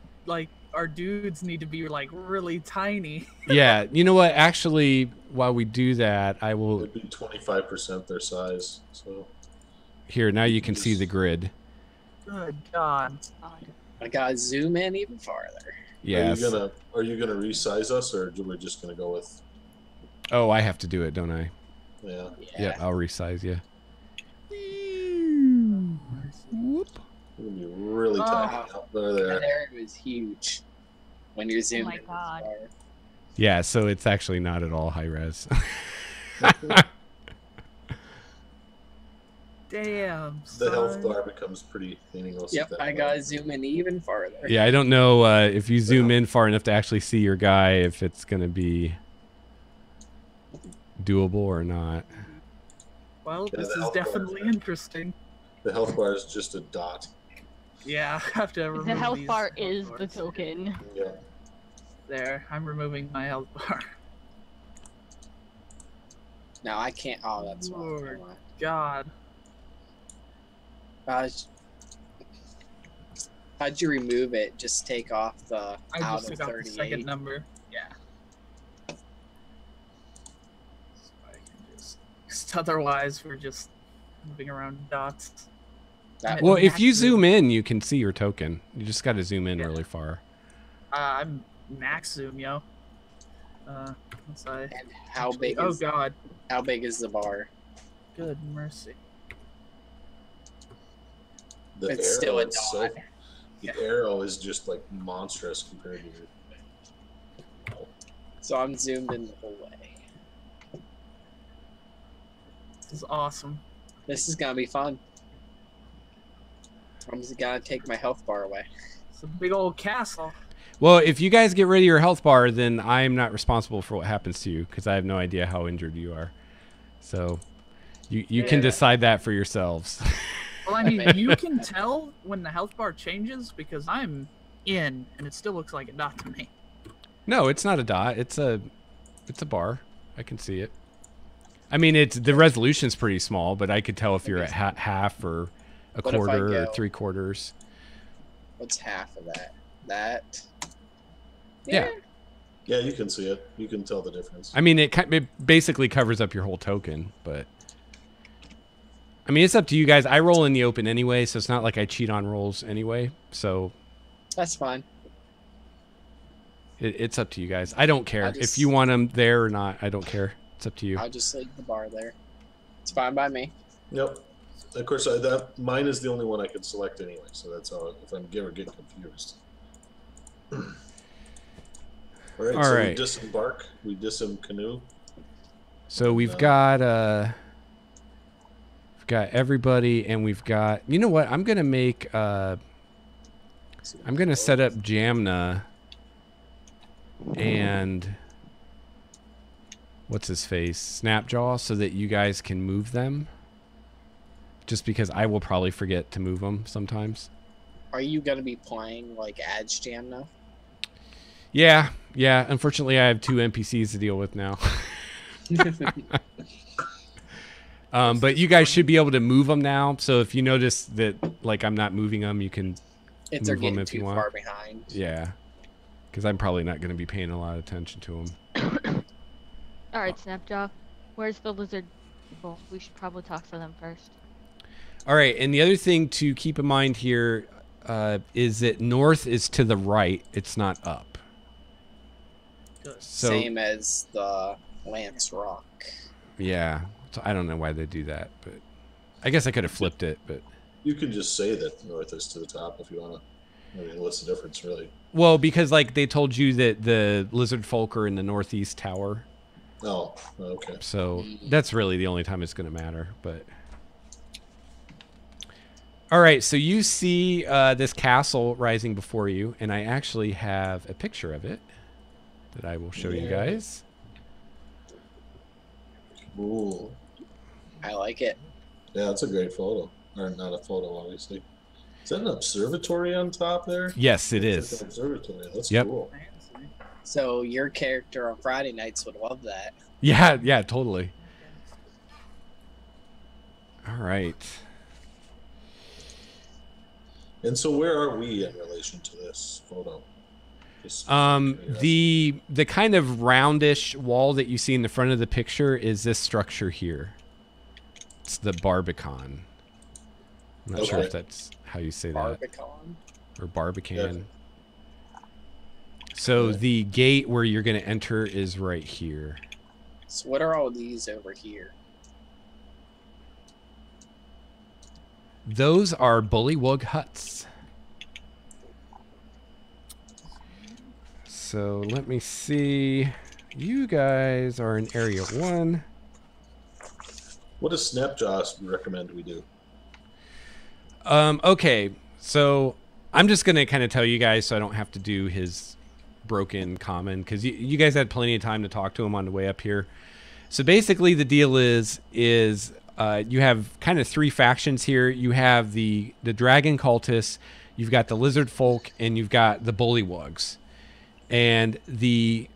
our dudes need to be like really tiny. Yeah, you know what? Actually, while we do that, I will. It'd be 25% their size. So Here, now you can see the grid. Good God. I gotta zoom in even farther. Yes. Are you gonna resize us, or we're just gonna go with? Oh, I have to do it, don't I? Yeah. Yeah, I'll resize you. Whoop. It's gonna be really tiny up there. There it was huge. When you're zooming. my God. Far. Yeah, so it's actually not at all high res. Damn. The health son. bar becomes pretty meaningless. Yep, I gotta zoom in even farther. Yeah, I don't know if you zoom in far enough to actually see your guy, if it's going to be doable or not. Well, Yeah, this the is health bar is definitely there. interesting. The health bar is just a dot. Yeah, I have to remove The health these bar health is the bars. token. Yeah. There, I'm removing my health bar. No, I can't. Oh, that's fine. Lord. Never mind. God. How'd you remove it? Just take off the I out just of took out the 38. second number. Yeah. So I can just. 'Cause otherwise, we're just moving around dots. That Well, one. if you Max zoom in, you can see your token. You just got to zoom in really far. I'm max zoom, yo. Once I. And how big Oh is God. how big is the bar? Good mercy. The It's still a itself- dot. The arrow is just like monstrous compared to your. So I'm zoomed in the whole way. This is awesome. This is gonna be fun. I'm just gonna take my health bar away. It's a big old castle. Well, if you guys get rid of your health bar, then I'm not responsible for what happens to you because I have no idea how injured you are. So you can Yeah. decide that for yourselves. Well, I mean, you can tell when the health bar changes because I'm in, and it still looks like a dot to me. No, it's not a dot. It's a bar. I can see it. I mean, the resolution's pretty small, but I could tell if you're at half or a What if I quarter or go- 3/4. What's half of that? That. Yeah. Yeah, you can see it. You can tell the difference. I mean, it basically covers up your whole token, but I mean, it's up to you guys. I roll in the open anyway, so it's not like I cheat on rolls anyway. So That's fine. it's up to you guys. I don't care I'll just- if you want them there or not. I don't care. It's up to you. I'll just leave the bar there. It's fine by me. Yep. Of course, mine is the only one I can select anyway, so that's how. If I'm ever getting confused. All right. All So right. we disembark. We canoe. So we've No. got everybody, and we've got. You know what? I'm gonna make. I'm gonna set up Jamna. And what's his face? Snapjaw, so that you guys can move them. Just because I will probably forget to move them sometimes. Are you gonna be playing like Adge Jam now? Yeah. Unfortunately, I have 2 NPCs to deal with now. But you guys should be able to move them now. So if you notice that, like, I'm not moving them, you can If they're move 'em getting if you too want. far behind. Yeah. Because I'm probably not going to be paying a lot of attention to them. Alright, Snapjaw. Where's the lizard people? We should probably talk to them first. All right. And the other thing to keep in mind here is that north is to the right. It's not up. So, Same as the Lance Rock. yeah. So I don't know why they do that, but I guess I could have flipped it, but. You can just say that north is to the top if you want to. I mean, what's the difference, really? Well, because like they told you that the lizard folk are in the northeast tower, Oh, okay. so that's really the only time it's going to matter. But all right, so you see this castle rising before you, and I actually have a picture of it that I will show you guys. Ooh. I like it. Yeah, that's a great photo. Or not a photo, obviously. Is that an observatory on top there? Yes, it It's is. an observatory. That's Yep. cool. So your character on Friday nights would love that. Yeah, totally. All right. And so, where are we in relation to this photo? The kind of roundish wall that you see in the front of the picture is this structure here. It's the Barbican. I'm not sure if that's how you say that. Barbican? Or Barbican. So the gate where you're going to enter is right here. So what are all these over here? Those are bullywug huts. So let me see. You guys are in Area 1. What does Snapjaw recommend we do? Okay, so I'm just going to kind of tell you guys so I don't have to do his broken common, because you guys had plenty of time to talk to him on the way up here. So basically the deal is you have kind of three factions here. You have the dragon cultists, you've got the lizard folk, and you've got the bullywugs. And the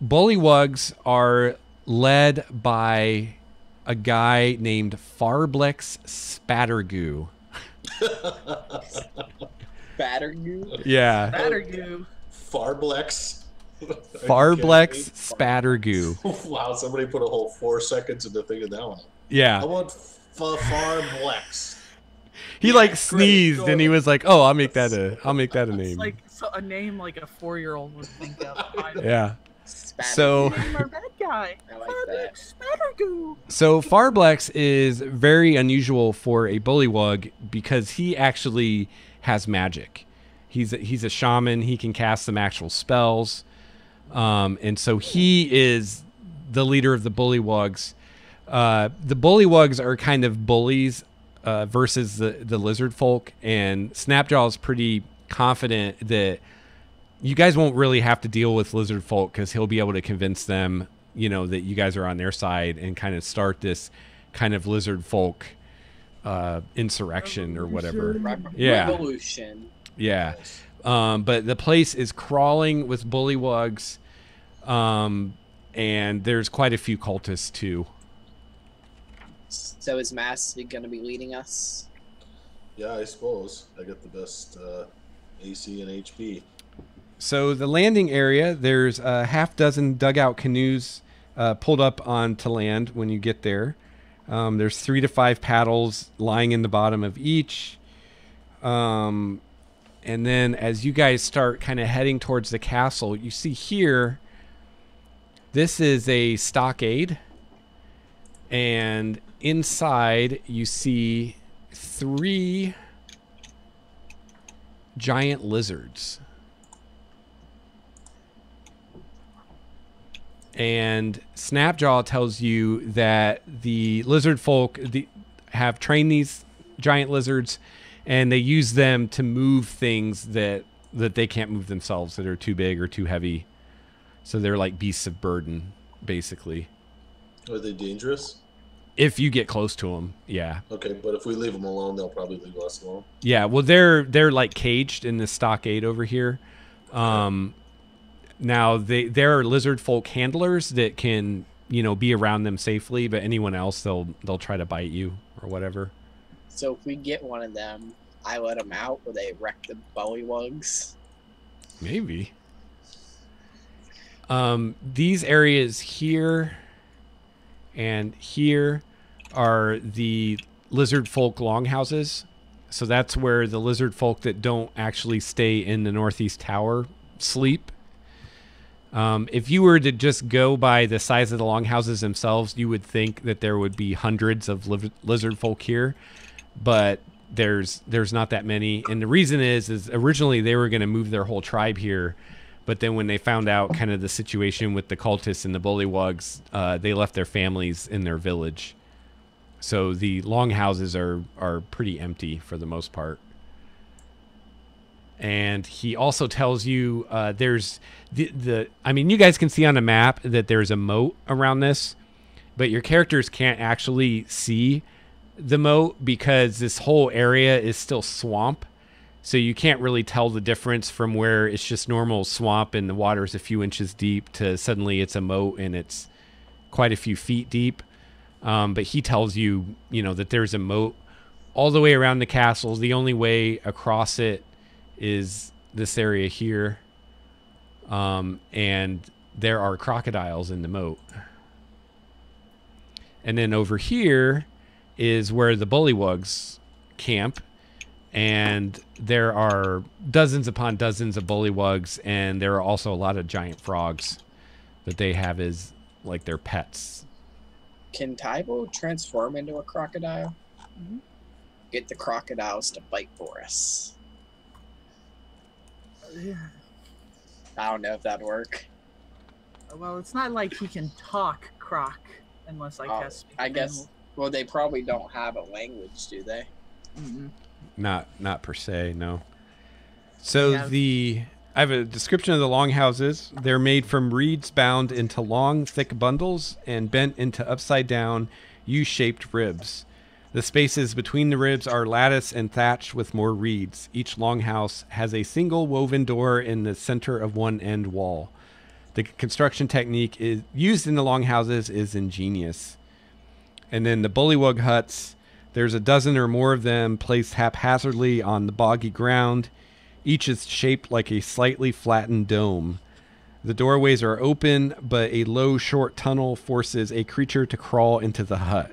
bullywugs are led by a guy named Farblex Spattergoo. Spattergoo? Yeah. Spattergoo. Farblex. Farblex Spattergoo. Wow, somebody put a whole 4 seconds into thinking that one. Yeah. I want Farblex. He like sneezed and he was like, "Oh, I'll make that a name." It's like a name like a 4-year-old would think of. Yeah. Spattergoo. So Name our bad guy. I like that. Spattergoo. So Farblex is very unusual for a bullywug because he actually has magic. He's a shaman. He can cast some actual spells, and so he is the leader of the bullywugs. The bullywugs are kind of bullies versus the lizard folk, and Snapjaw is pretty confident that you guys won't really have to deal with lizard folk because he'll be able to convince them, you know, that you guys are on their side and kind of start this kind of lizard folk insurrection or whatever. Yeah. Revolution. Yeah. But the place is crawling with bullywugs, and there's quite a few cultists too. So is Massey going to be leading us? Yeah, I suppose. I get the best AC and HP. So the landing area, there's a half dozen dugout canoes pulled up onto land when you get there. There's 3 to 5 paddles lying in the bottom of each. And then as you guys start kind of heading towards the castle, you see here, this is a stockade. And inside you see 3 giant lizards. And Snapjaw tells you that the lizard folk have trained these giant lizards, and they use them to move things that they can't move themselves, that are too big or too heavy. So they're like beasts of burden, basically. Are they dangerous? If you get close to them, yeah. Okay, but if we leave them alone, they'll probably leave us alone. Yeah, well, they're like caged in this stockade over here. Now there are lizard folk handlers that can, you know, be around them safely, but anyone else they'll try to bite you or whatever. So if we get one of them, I let them out, or they wreck the bullywugs? Maybe. These areas here and here are the lizard folk longhouses. So that's where the lizard folk that don't actually stay in the northeast tower sleep. If you were to just go by the size of the longhouses themselves, you would think that there would be hundreds of lizard folk here, but there's not that many. And the reason is originally they were going to move their whole tribe here, but then when they found out kind of the situation with the cultists and the bullywugs, they left their families in their village. So the longhouses are pretty empty for the most part. And he also tells you there's I mean, you guys can see on a map that there's a moat around this, but your characters can't actually see the moat because this whole area is still swamp. So you can't really tell the difference from where it's just normal swamp and the water is a few inches deep to suddenly it's a moat and it's quite a few feet deep. But he tells you, you know, that there's a moat all the way around the castle. The only way across it is this area here. and there are crocodiles in the moat. And then over here is where the bullywugs camp, and there are dozens upon dozens of bullywugs, and there are also a lot of giant frogs that they have as like their pets. Can Tybo transform into a crocodile? Mhm. Get the crocodiles to fight for us. I don't know if that'd work. Well, it's not like he can talk croc unless I guess. I guess. Well, they probably don't have a language, do they? Mm-mm. Not per se, no. So I have a description of the longhouses. They're made from reeds bound into long, thick bundles and bent into upside-down, U-shaped ribs. The spaces between the ribs are lattice and thatched with more reeds. Each longhouse has a single woven door in the center of one end wall. The construction technique used in the longhouses is ingenious. And then the bullywug huts, there's a dozen or more of them placed haphazardly on the boggy ground. Each is shaped like a slightly flattened dome. The doorways are open, but a low, short tunnel forces a creature to crawl into the hut.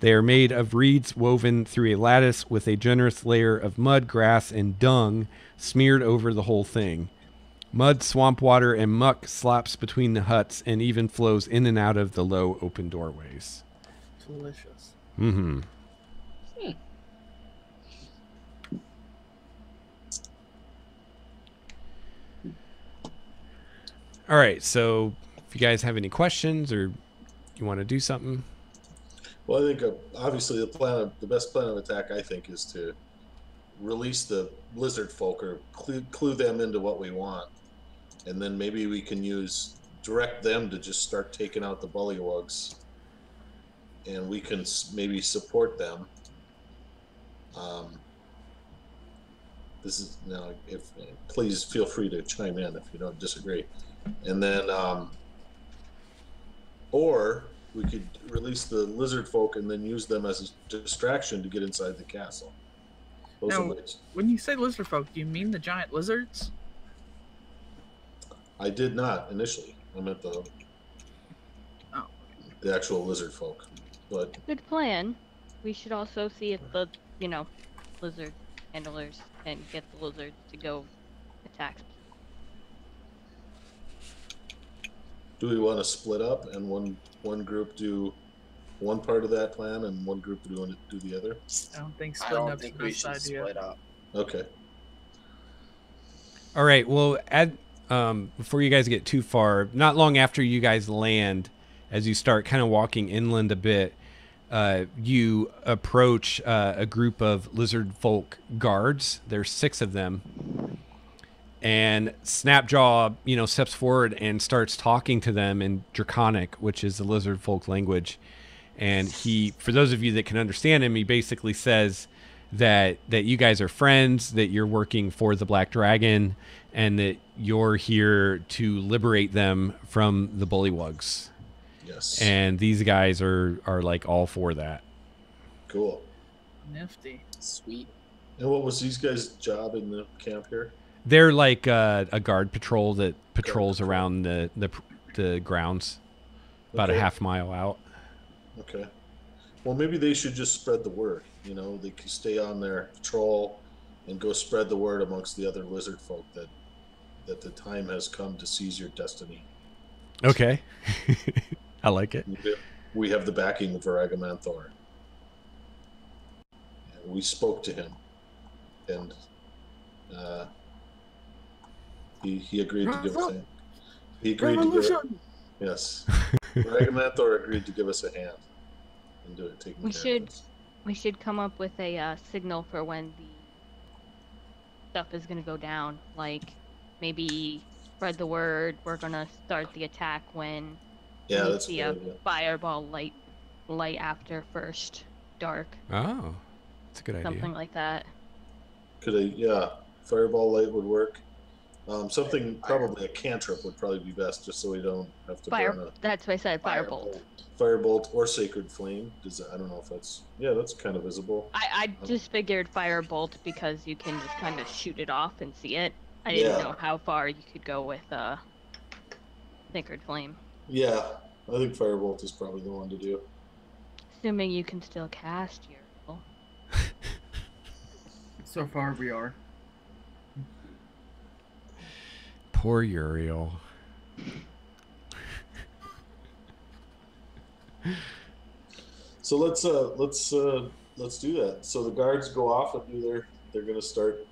They are made of reeds woven through a lattice with a generous layer of mud, grass, and dung smeared over the whole thing. Mud, swamp water, and muck slops between the huts and even flows in and out of the low, open doorways. Delicious. Mm-hmm. All right, so if you guys have any questions or you want to do something. Well, I think obviously the best plan of attack, I think, is to release the lizard folk or clue them into what we want, and then maybe we can direct them to just start taking out the bullywugs, and we can maybe support them. This is now. Please feel free to chime in if you don't disagree, and then or we could release the lizard folk and then use them as a distraction to get inside the castle. Now, when you say lizard folk, do you mean the giant lizards? I did not initially. I meant the actual lizard folk. But good plan. We should also see if the lizard handlers can get the lizards to go attack. Do we want to split up and one group do one part of that plan and one group do the other? I don't think I splitting don't up's think the we best should idea. split up. Okay. All right, well, before you guys get too far, not long after you guys land, as you start kind of walking inland a bit, you approach a group of lizard folk guards. There's 6 of them. And Snapjaw, steps forward and starts talking to them in Draconic, which is the lizard folk language. And he, for those of you that can understand him, he basically says that you guys are friends, that you're working for the Black Dragon, and that you're here to liberate them from the bullywugs. Yes. And these guys are like all for that. Cool. Nifty. Sweet. And what was these guys' job in the camp here? They're like a guard patrol that patrols around the grounds, about a half mile out. Okay. Well, maybe they should just spread the word. They could stay on their patrol and go spread the word amongst the other lizard folk that the time has come to seize your destiny. Okay. I like it. We have the backing of Voaraghamanthar. We spoke to him, and he agreed to give us yes. Voaraghamanthar agreed to give us a hand in taking care of this. We should come up with a signal for when the stuff is gonna go down. Like maybe spread the word. We're gonna start the attack when we see a fireball light after first dark. Oh, that's a good idea. Something like that. Fireball light would work. Something probably a cantrip would probably be best, just so we don't have to burn That's what I said. Firebolt. Firebolt or Sacred Flame. I don't know if that's kind of visible. I just figured Firebolt because you can just kind of shoot it off and see it. I didn't know how far you could go with Sacred Flame. Yeah, I think Firebolt is probably the one to do. Assuming you can still cast Uriel. So far, we are. Poor Uriel. So let's do that. So the guards go off and they're gonna start.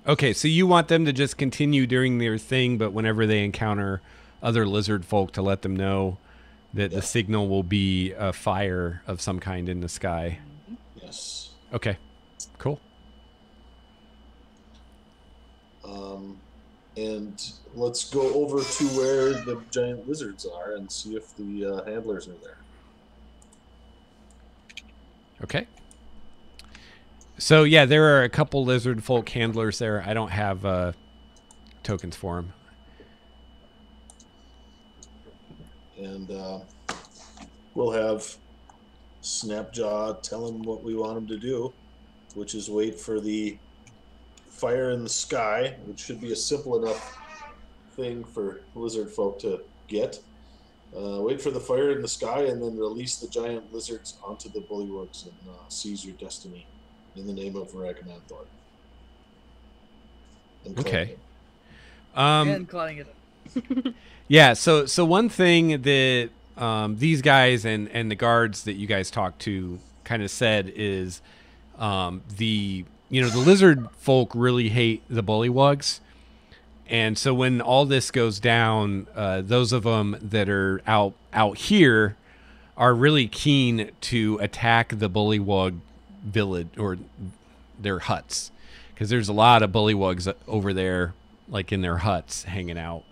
Okay, so you want them to just continue doing their thing, but whenever they encounter other lizard folk, to let them know that the signal will be a fire of some kind in the sky. Yes. Okay, cool. And let's go over to where the giant lizards are and see if the handlers are there. Okay. So yeah, there are a couple lizard folk handlers there. I don't have tokens for them. And we'll have Snapjaw tell him what we want him to do, which is wait for the fire in the sky, which should be a simple enough thing for lizard folk to get. Wait for the fire in the sky and then release the giant lizards onto the bullywugs and seize your destiny in the name of Voaraghamanthar. Okay. And clawing it. Yeah, so one thing that these guys and the guards that you guys talked to kind of said is the lizard folk really hate the bullywugs. And so when all this goes down, those of them that are out here are really keen to attack the bullywug village or their huts, because there's a lot of bullywugs over there, like in their huts hanging out,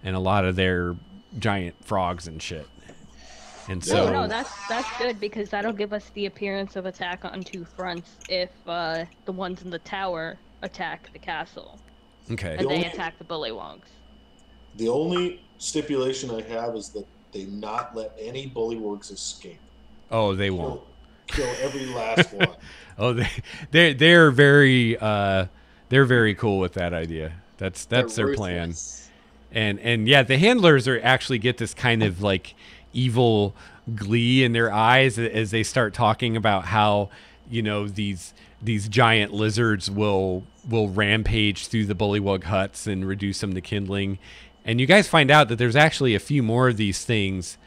and a lot of their giant frogs and shit. And so, no, that's good, because that'll give us the appearance of attack on two fronts if the ones in the tower attack the castle. okay. And they attack the bullywugs. The only stipulation I have is that they not let any bullywugs escape. Oh, they won't. Kill every last one. Oh, they're very cool with that idea. That's their plan. And yeah, the handlers actually get this kind of like evil glee in their eyes as they start talking about how, these giant lizards will rampage through the bullywug huts and reduce them to kindling. And you guys find out that there's actually a few more of these things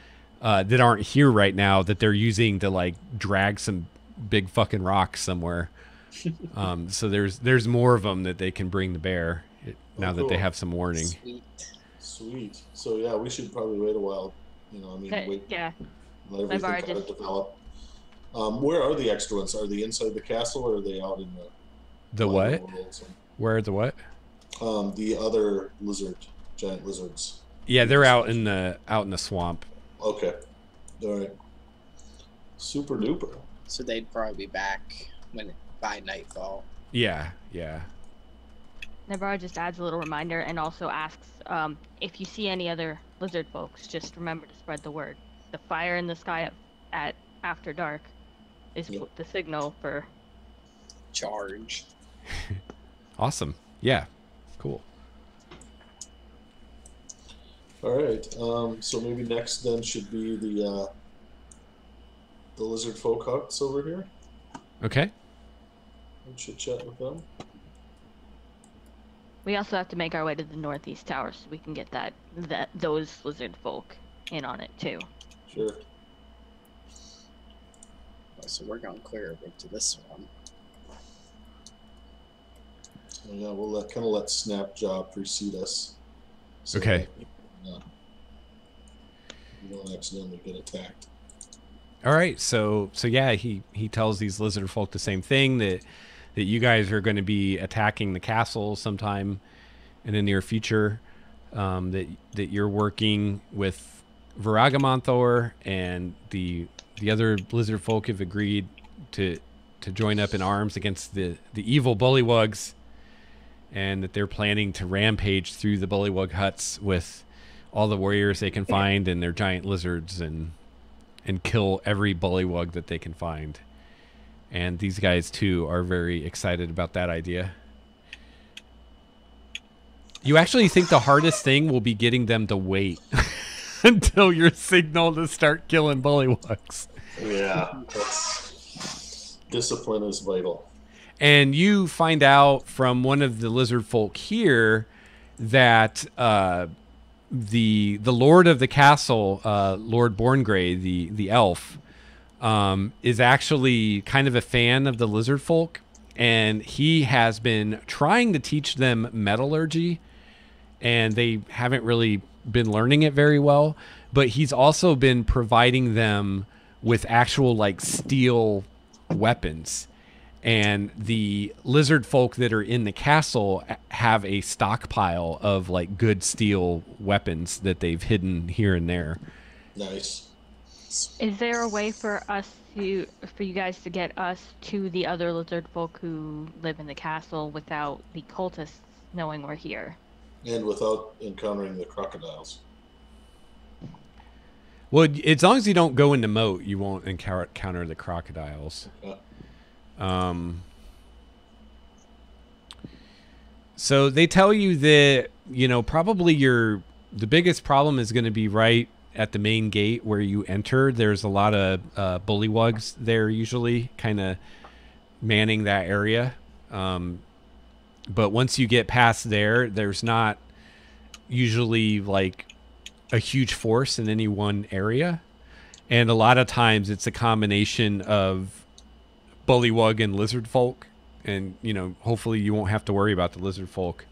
that aren't here right now that they're using to like drag some big fucking rocks somewhere. So there's more of them that they can bring to bear now that they have some warning. Sweet. So yeah, we should probably wait a while. Wait. Yeah. Let everything kind of develop. Where are the extra ones? Are they inside the castle or are they out in the what? Where are the what? The other giant lizards. Yeah, they're out in the swamp. Okay. All right. Super duper. So they'd probably be back by nightfall. Yeah. Navarra just adds a little reminder and also asks if you see any other lizard folks, just remember to spread the word. The fire in the sky at after dark is the signal for charge. Awesome. Yeah. Cool. All right. So maybe next then should be the lizard folk huts over here. Okay. We should chat with them. We also have to make our way to the northeast tower so we can get those lizard folk in on it too. Sure. So we're going clear over to this one. So yeah, we'll let Snapjaw precede us. So okay. That we don't accidentally get attacked. All right. So yeah, he tells these lizard folk the same thing, that you guys are going to be attacking the castle sometime in the near future. That you're working with Voaraghamanthar, and the other lizard folk have agreed to join up in arms against the evil bullywugs, and that they're planning to rampage through the bullywug huts with all the warriors they can find and their giant lizards, and kill every bullywug that they can find. And these guys too are very excited about that idea. You actually think the hardest thing will be getting them to wait until your signal to start killing bullywugs. Yeah, discipline is vital. And you find out from one of the lizard folk here that the lord of the castle, Lord Borngray, the elf, is actually kind of a fan of the lizard folk, and he has been trying to teach them metallurgy, and they haven't really been learning it very well. But he's also been providing them with actual like steel weapons. And the lizard folk that are in the castle have a stockpile of like good steel weapons that they've hidden here and there. Nice. Is there a way for you guys to get us to the other lizard folk who live in the castle without the cultists knowing we're here? And without encountering the crocodiles. Well, as long as you don't go into moat, you won't encounter the crocodiles. Yeah. So they tell you that, probably the biggest problem is going to be right at the main gate where you enter. There's a lot of bullywugs there usually kind of manning that area. But once you get past there, there's not usually like a huge force in any one area. And a lot of times it's a combination of bullywug and lizard folk, and hopefully you won't have to worry about the lizard folk.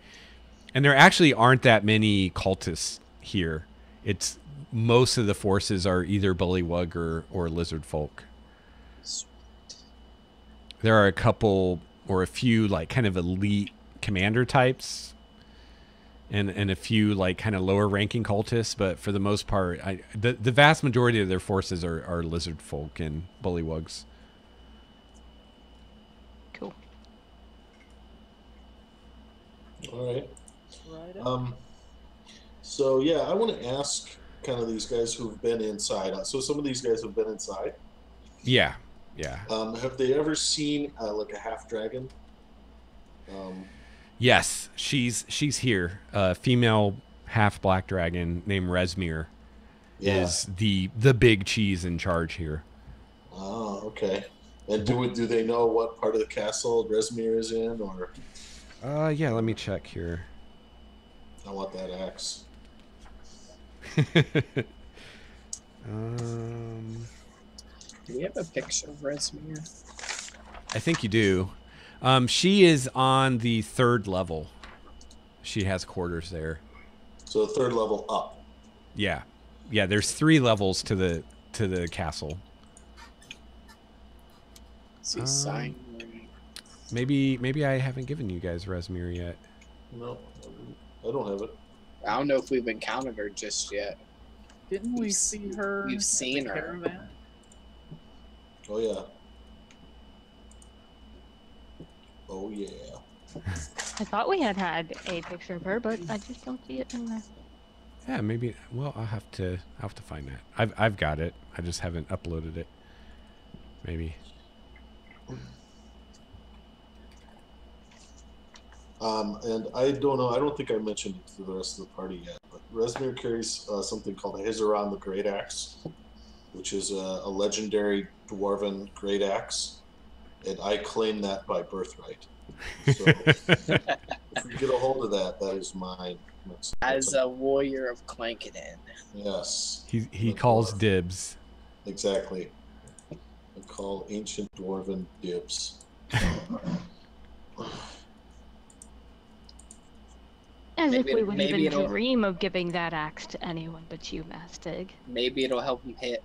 And there actually aren't that many cultists here. It's most of the forces are either bullywug or lizard folk. There are a couple or a few like kind of elite commander types and a few like kind of lower ranking cultists, but for the most part the vast majority of their forces are lizard folk and bullywugs. Cool. All right. So yeah, I want to ask kind of these guys who've been inside. So some of these guys have been inside. Yeah. Have they ever seen like a half dragon? Yes, she's here. Female half black dragon named Resmir is the big cheese in charge here. Oh, okay. And do they know what part of the castle Resmir is in, or? Yeah, let me check here. I want that axe. Do we have a picture of Resmir? I think you do. She is on the 3rd level. She has quarters there. So 3rd level up. Yeah. There's 3 levels to the castle. See sign. Maybe I haven't given you guys Resmir yet. No, I don't have it. I don't know if we've encountered her just yet. Didn't we see her? We've seen her. Caravan? Oh yeah. Oh yeah. I thought we had a picture of her, but I just don't see it in there. Yeah, maybe. Well, I'll have to find that. I've got it. I just haven't uploaded it. Maybe. And I don't know. I don't think I mentioned it to the rest of the party yet. But Resmir carries something called a Hizaran the Great Axe, which is a legendary dwarven great axe, and I claim that by birthright. So if we get a hold of that, that is mine. As a warrior of Clankaden. Yes. He calls dibs. Exactly. I call ancient dwarven dibs. As if Maybe- we would maybe even it'll- dream of giving that axe to anyone but you, Mastig. Maybe it'll help him hit.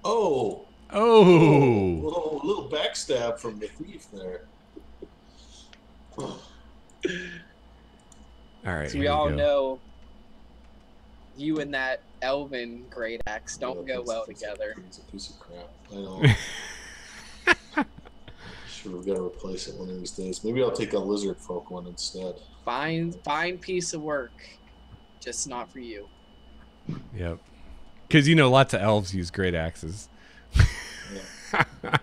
Oh! Oh! A little backstab from the thief there. All right. So we all know you and that elven great axe don't go well together. It's a piece of crap. I know. Sure, we've got to replace it one of these days. Maybe I'll take a lizard folk one instead. Fine piece of work. Just not for you. Yep. Because lots of elves use great axes. Yeah.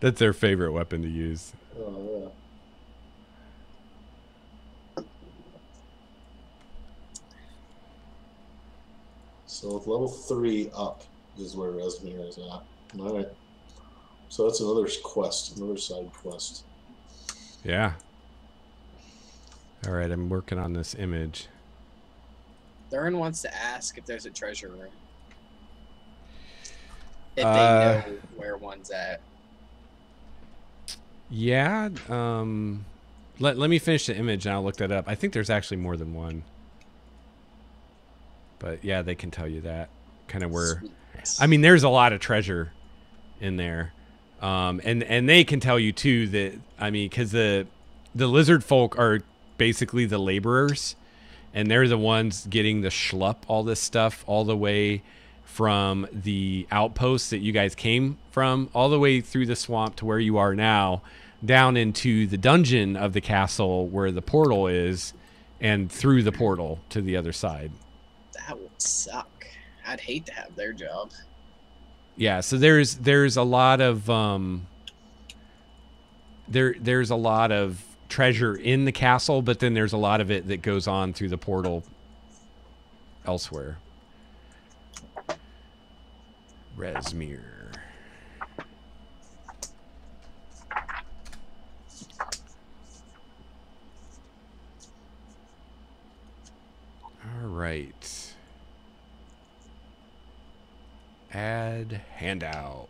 That's their favorite weapon to use. Oh So with level 3 up is where Resmir is at. All right. So that's another quest, another side quest. Yeah. All right, I'm working on this image. Thurin wants to ask if there's a treasure room. If they know where one's at. Yeah. Let me finish the image and I'll look that up. I think there's actually more than one. But yeah, they can tell you that. Kind of where... Sweet. I mean, there's a lot of treasure in there. And they can tell you too that, I mean, because the lizard folk are basically the laborers, and they're the ones getting the schlup, all this stuff, all the way from the outposts that you guys came from, all the way through the swamp to where you are now, down into the dungeon of the castle where the portal is, and through the portal to the other side. That would suck. I'd hate to have their job. Yeah, so there's a lot of there's a lot of treasure in the castle, but then there's a lot of it that goes on through the portal elsewhere. Resmir. All right. Add handout.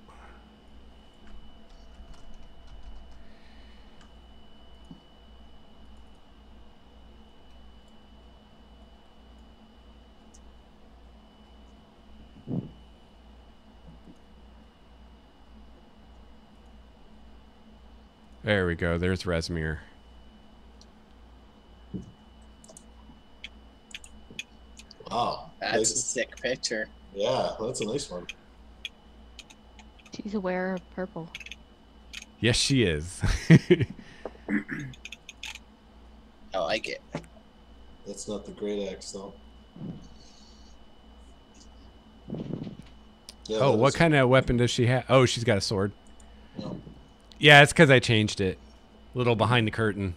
There we go. There's Resmir. Wow. That's a sick picture. Yeah, that's a nice one. She's aware of purple. Yes, she is. I like it. That's not the great axe, though. Yeah, Oh, what kind of weapon does she have? Oh, she's got a sword. No. Yeah, it's because I changed it. A little behind the curtain.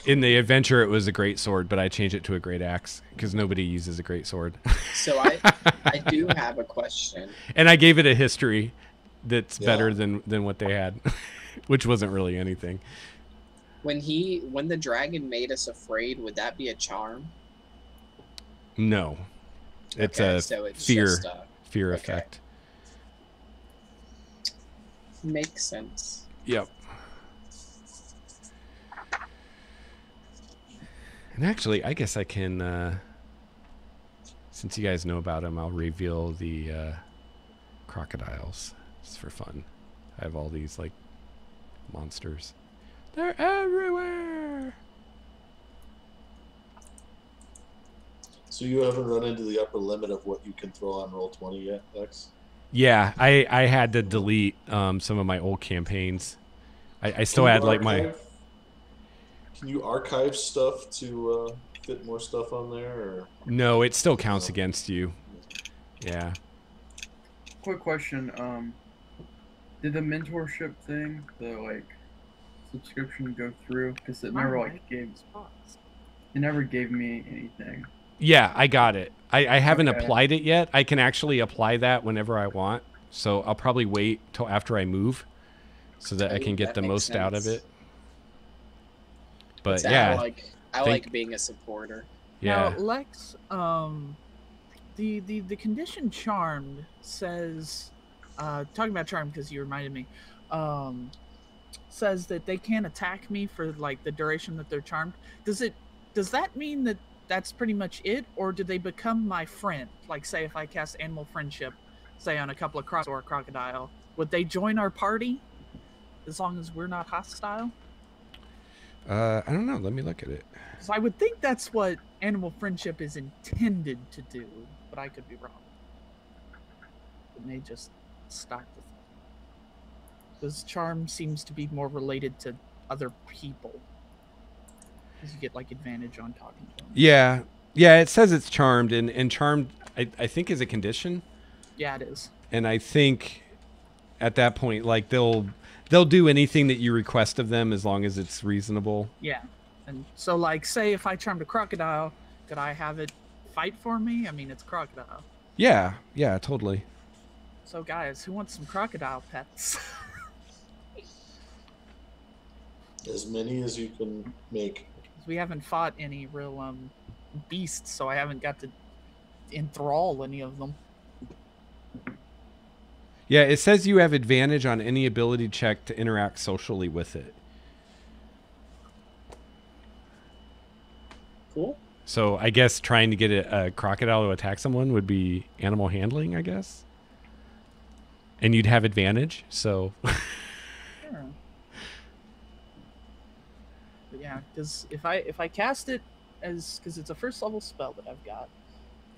In the adventure, it was a great sword, but I changed it to a great axe because nobody uses a great sword. So I do have a question. And I gave it a history that's Yeah. better than what they had, which wasn't really anything. When the dragon made us afraid, would that be a charm? No, it's Okay, a so it's fear just fear okay. effect. Makes sense. Yep. And actually, I guess I can, since you guys know about them, I'll reveal the crocodiles just for fun. I have all these, like, monsters. They're everywhere! So you haven't run into the upper limit of what you can throw on Roll20 yet, X? Yeah, I had to delete some of my old campaigns. I still had, like, my... Can you archive stuff to fit more stuff on there? Or? No, it still counts against you. Yeah. Quick question. Did the mentorship thing, the like subscription, go through? Because it never gave me anything. Yeah, I got it. I haven't Okay. applied it yet. I can actually apply that whenever I want. So I'll probably wait till after I move so that I can get That the makes most out of sense. it. But So yeah, I like being a supporter. yeah. Now, Lex, the condition charmed says, talking about charm because you reminded me, says that they can't attack me for like the duration that they're charmed. Does that mean that that's pretty much it, or do they become my friend? Like, say if I cast Animal Friendship, say on a couple of crocs or a crocodile, would they join our party as long as we're not hostile? I don't know. Let me look at it. Because I would think that's what Animal Friendship is intended to do, but I could be wrong. It may just start with it. Because charm seems to be more related to other people. Because you get like advantage on talking to them. Yeah. Yeah, it says it's charmed, and charmed, I think, is a condition. Yeah, it is. And I think at that point, like, they'll do anything that you request of them as long as it's reasonable. Yeah. And so, like, say if I charmed a crocodile, could I have it fight for me? I mean, it's crocodile. Yeah, yeah, totally. So guys, who wants some crocodile pets? As many as you can make. We haven't fought any real beasts, so I haven't got to enthrall any of them. Yeah, it says you have advantage on any ability check to interact socially with it. Cool. So I guess trying to get a crocodile to attack someone would be animal handling, I guess. And you'd have advantage, so... Sure. But yeah, because if I cast it as... Because it's a first level spell that I've got.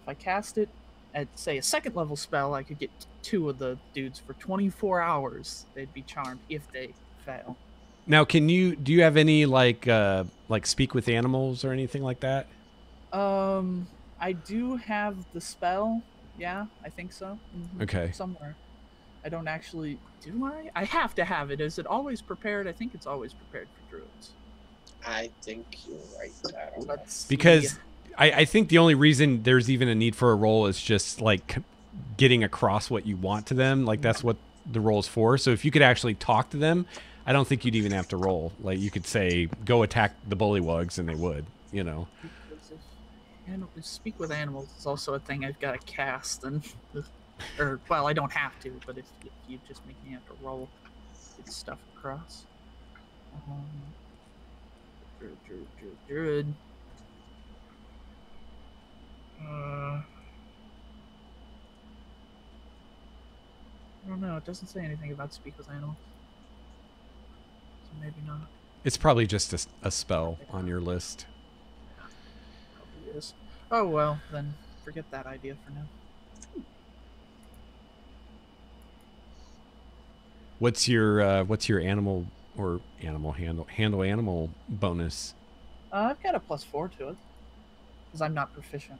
If I cast it at, say, a second level spell, I could get 2 of the dudes for 24 hours. They'd be charmed if they fail. Now, do you have any, like speak with animals or anything like that? I do have the spell. Yeah, I think so. Mm-hmm. Okay. Somewhere. I don't actually... Do I? I have to have it. Is it always prepared? I think it's always prepared for druids. I think you're right. I don't know. Because I think the only reason there's even a need for a roll is just, like, getting across what you want to them. Like, that's what the roll's for. So if you could actually talk to them, I don't think you'd even have to roll. Like, you could say, go attack the bullywugs, and they would, you know. And speak with animals is also a thing I've got to cast, and or well, I don't have to, but if you just make me have to roll, get stuff across. Druid. I don't know. It doesn't say anything about speak with animals, so maybe not. It's probably just a spell on your list. Is. Oh well, then forget that idea for now. What's your animal or handle animal bonus? I've got a +4 to it because I'm not proficient.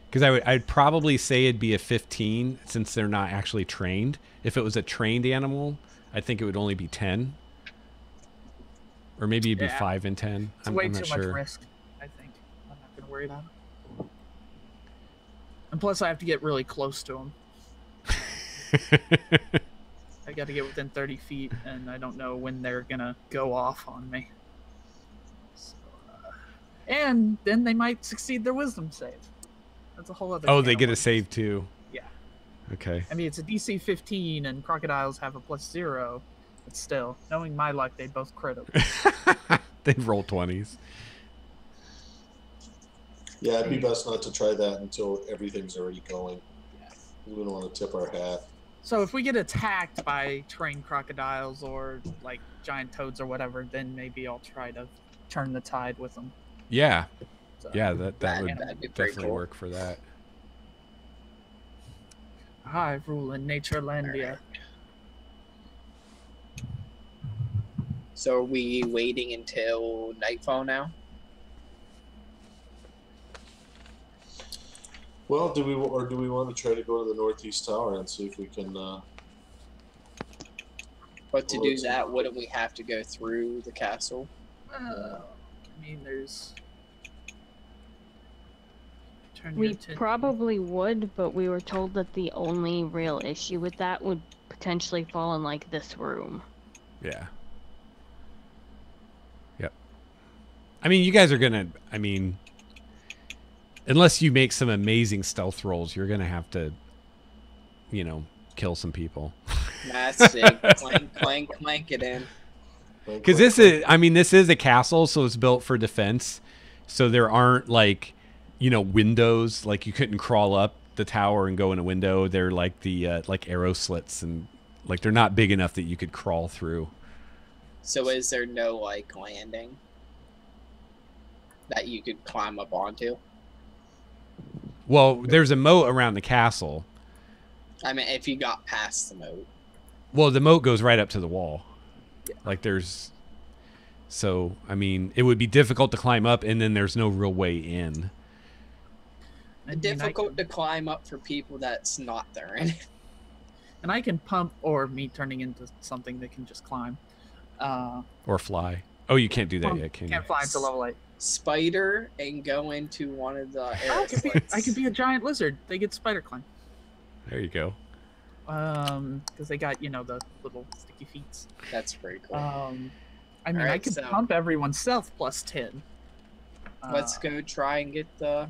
Because I'd probably say it'd be a 15 since they're not actually trained. If it was a trained animal, I think it would only be 10. Or maybe it'd be 5 and 10. It's way too much risk, I think. I'm not going to worry about it. And plus, I have to get really close to them. I got to get within 30 feet, and I don't know when they're going to go off on me. So, and then they might succeed their wisdom save. That's a whole other... Oh, they get a save too. Yeah. Okay. I mean, it's a DC 15, and crocodiles have a +0. But still, knowing my luck, they both crit them. They roll 20s. Yeah, it'd be best not to try that until everything's already going. Yeah. We wouldn't want to tip our hat. So if we get attacked by trained crocodiles or like giant toads or whatever, then maybe I'll try to turn the tide with them. Yeah. So, Yeah, that would definitely cool. work for that. I rule in Naturelandia. So are we waiting until nightfall now? Well, do we want to try to go to the northeast tower and see if we can? But to do that, wouldn't we have to go through the castle? I mean, there's. We probably would, but we were told that the only real issue with that would potentially fall in like this room. Yeah. Yep. I mean, you guys are gonna. I mean, unless you make some amazing stealth rolls, you're gonna have to, you know, kill some people. That's it. Clank it in. Because this is a castle, so it's built for defense. So there aren't like, you know, windows. Like you couldn't crawl up the tower and go in a window. They're like the like arrow slits, and like they're not big enough that you could crawl through. So is there no like landing that you could climb up onto? Well, there's a moat around the castle. I mean, if you got past the moat. Well, the moat goes right up to the wall. Yeah. Like there's... So, I mean, it would be difficult to climb up, and then there's no real way in. Difficult to climb up for people that's not there. And I can pump, or me turning into something that can just climb. Or fly. Oh, you can't do that yet, can you? Can't fly until level 8. spider and go into one of the Oh, air I could be a giant lizard. They get spider climb. There you go. Because they got, you know, the little sticky feet. That's pretty cool. I mean, I Alright, could so- pump everyone's stealth plus 10. Let's go try and get the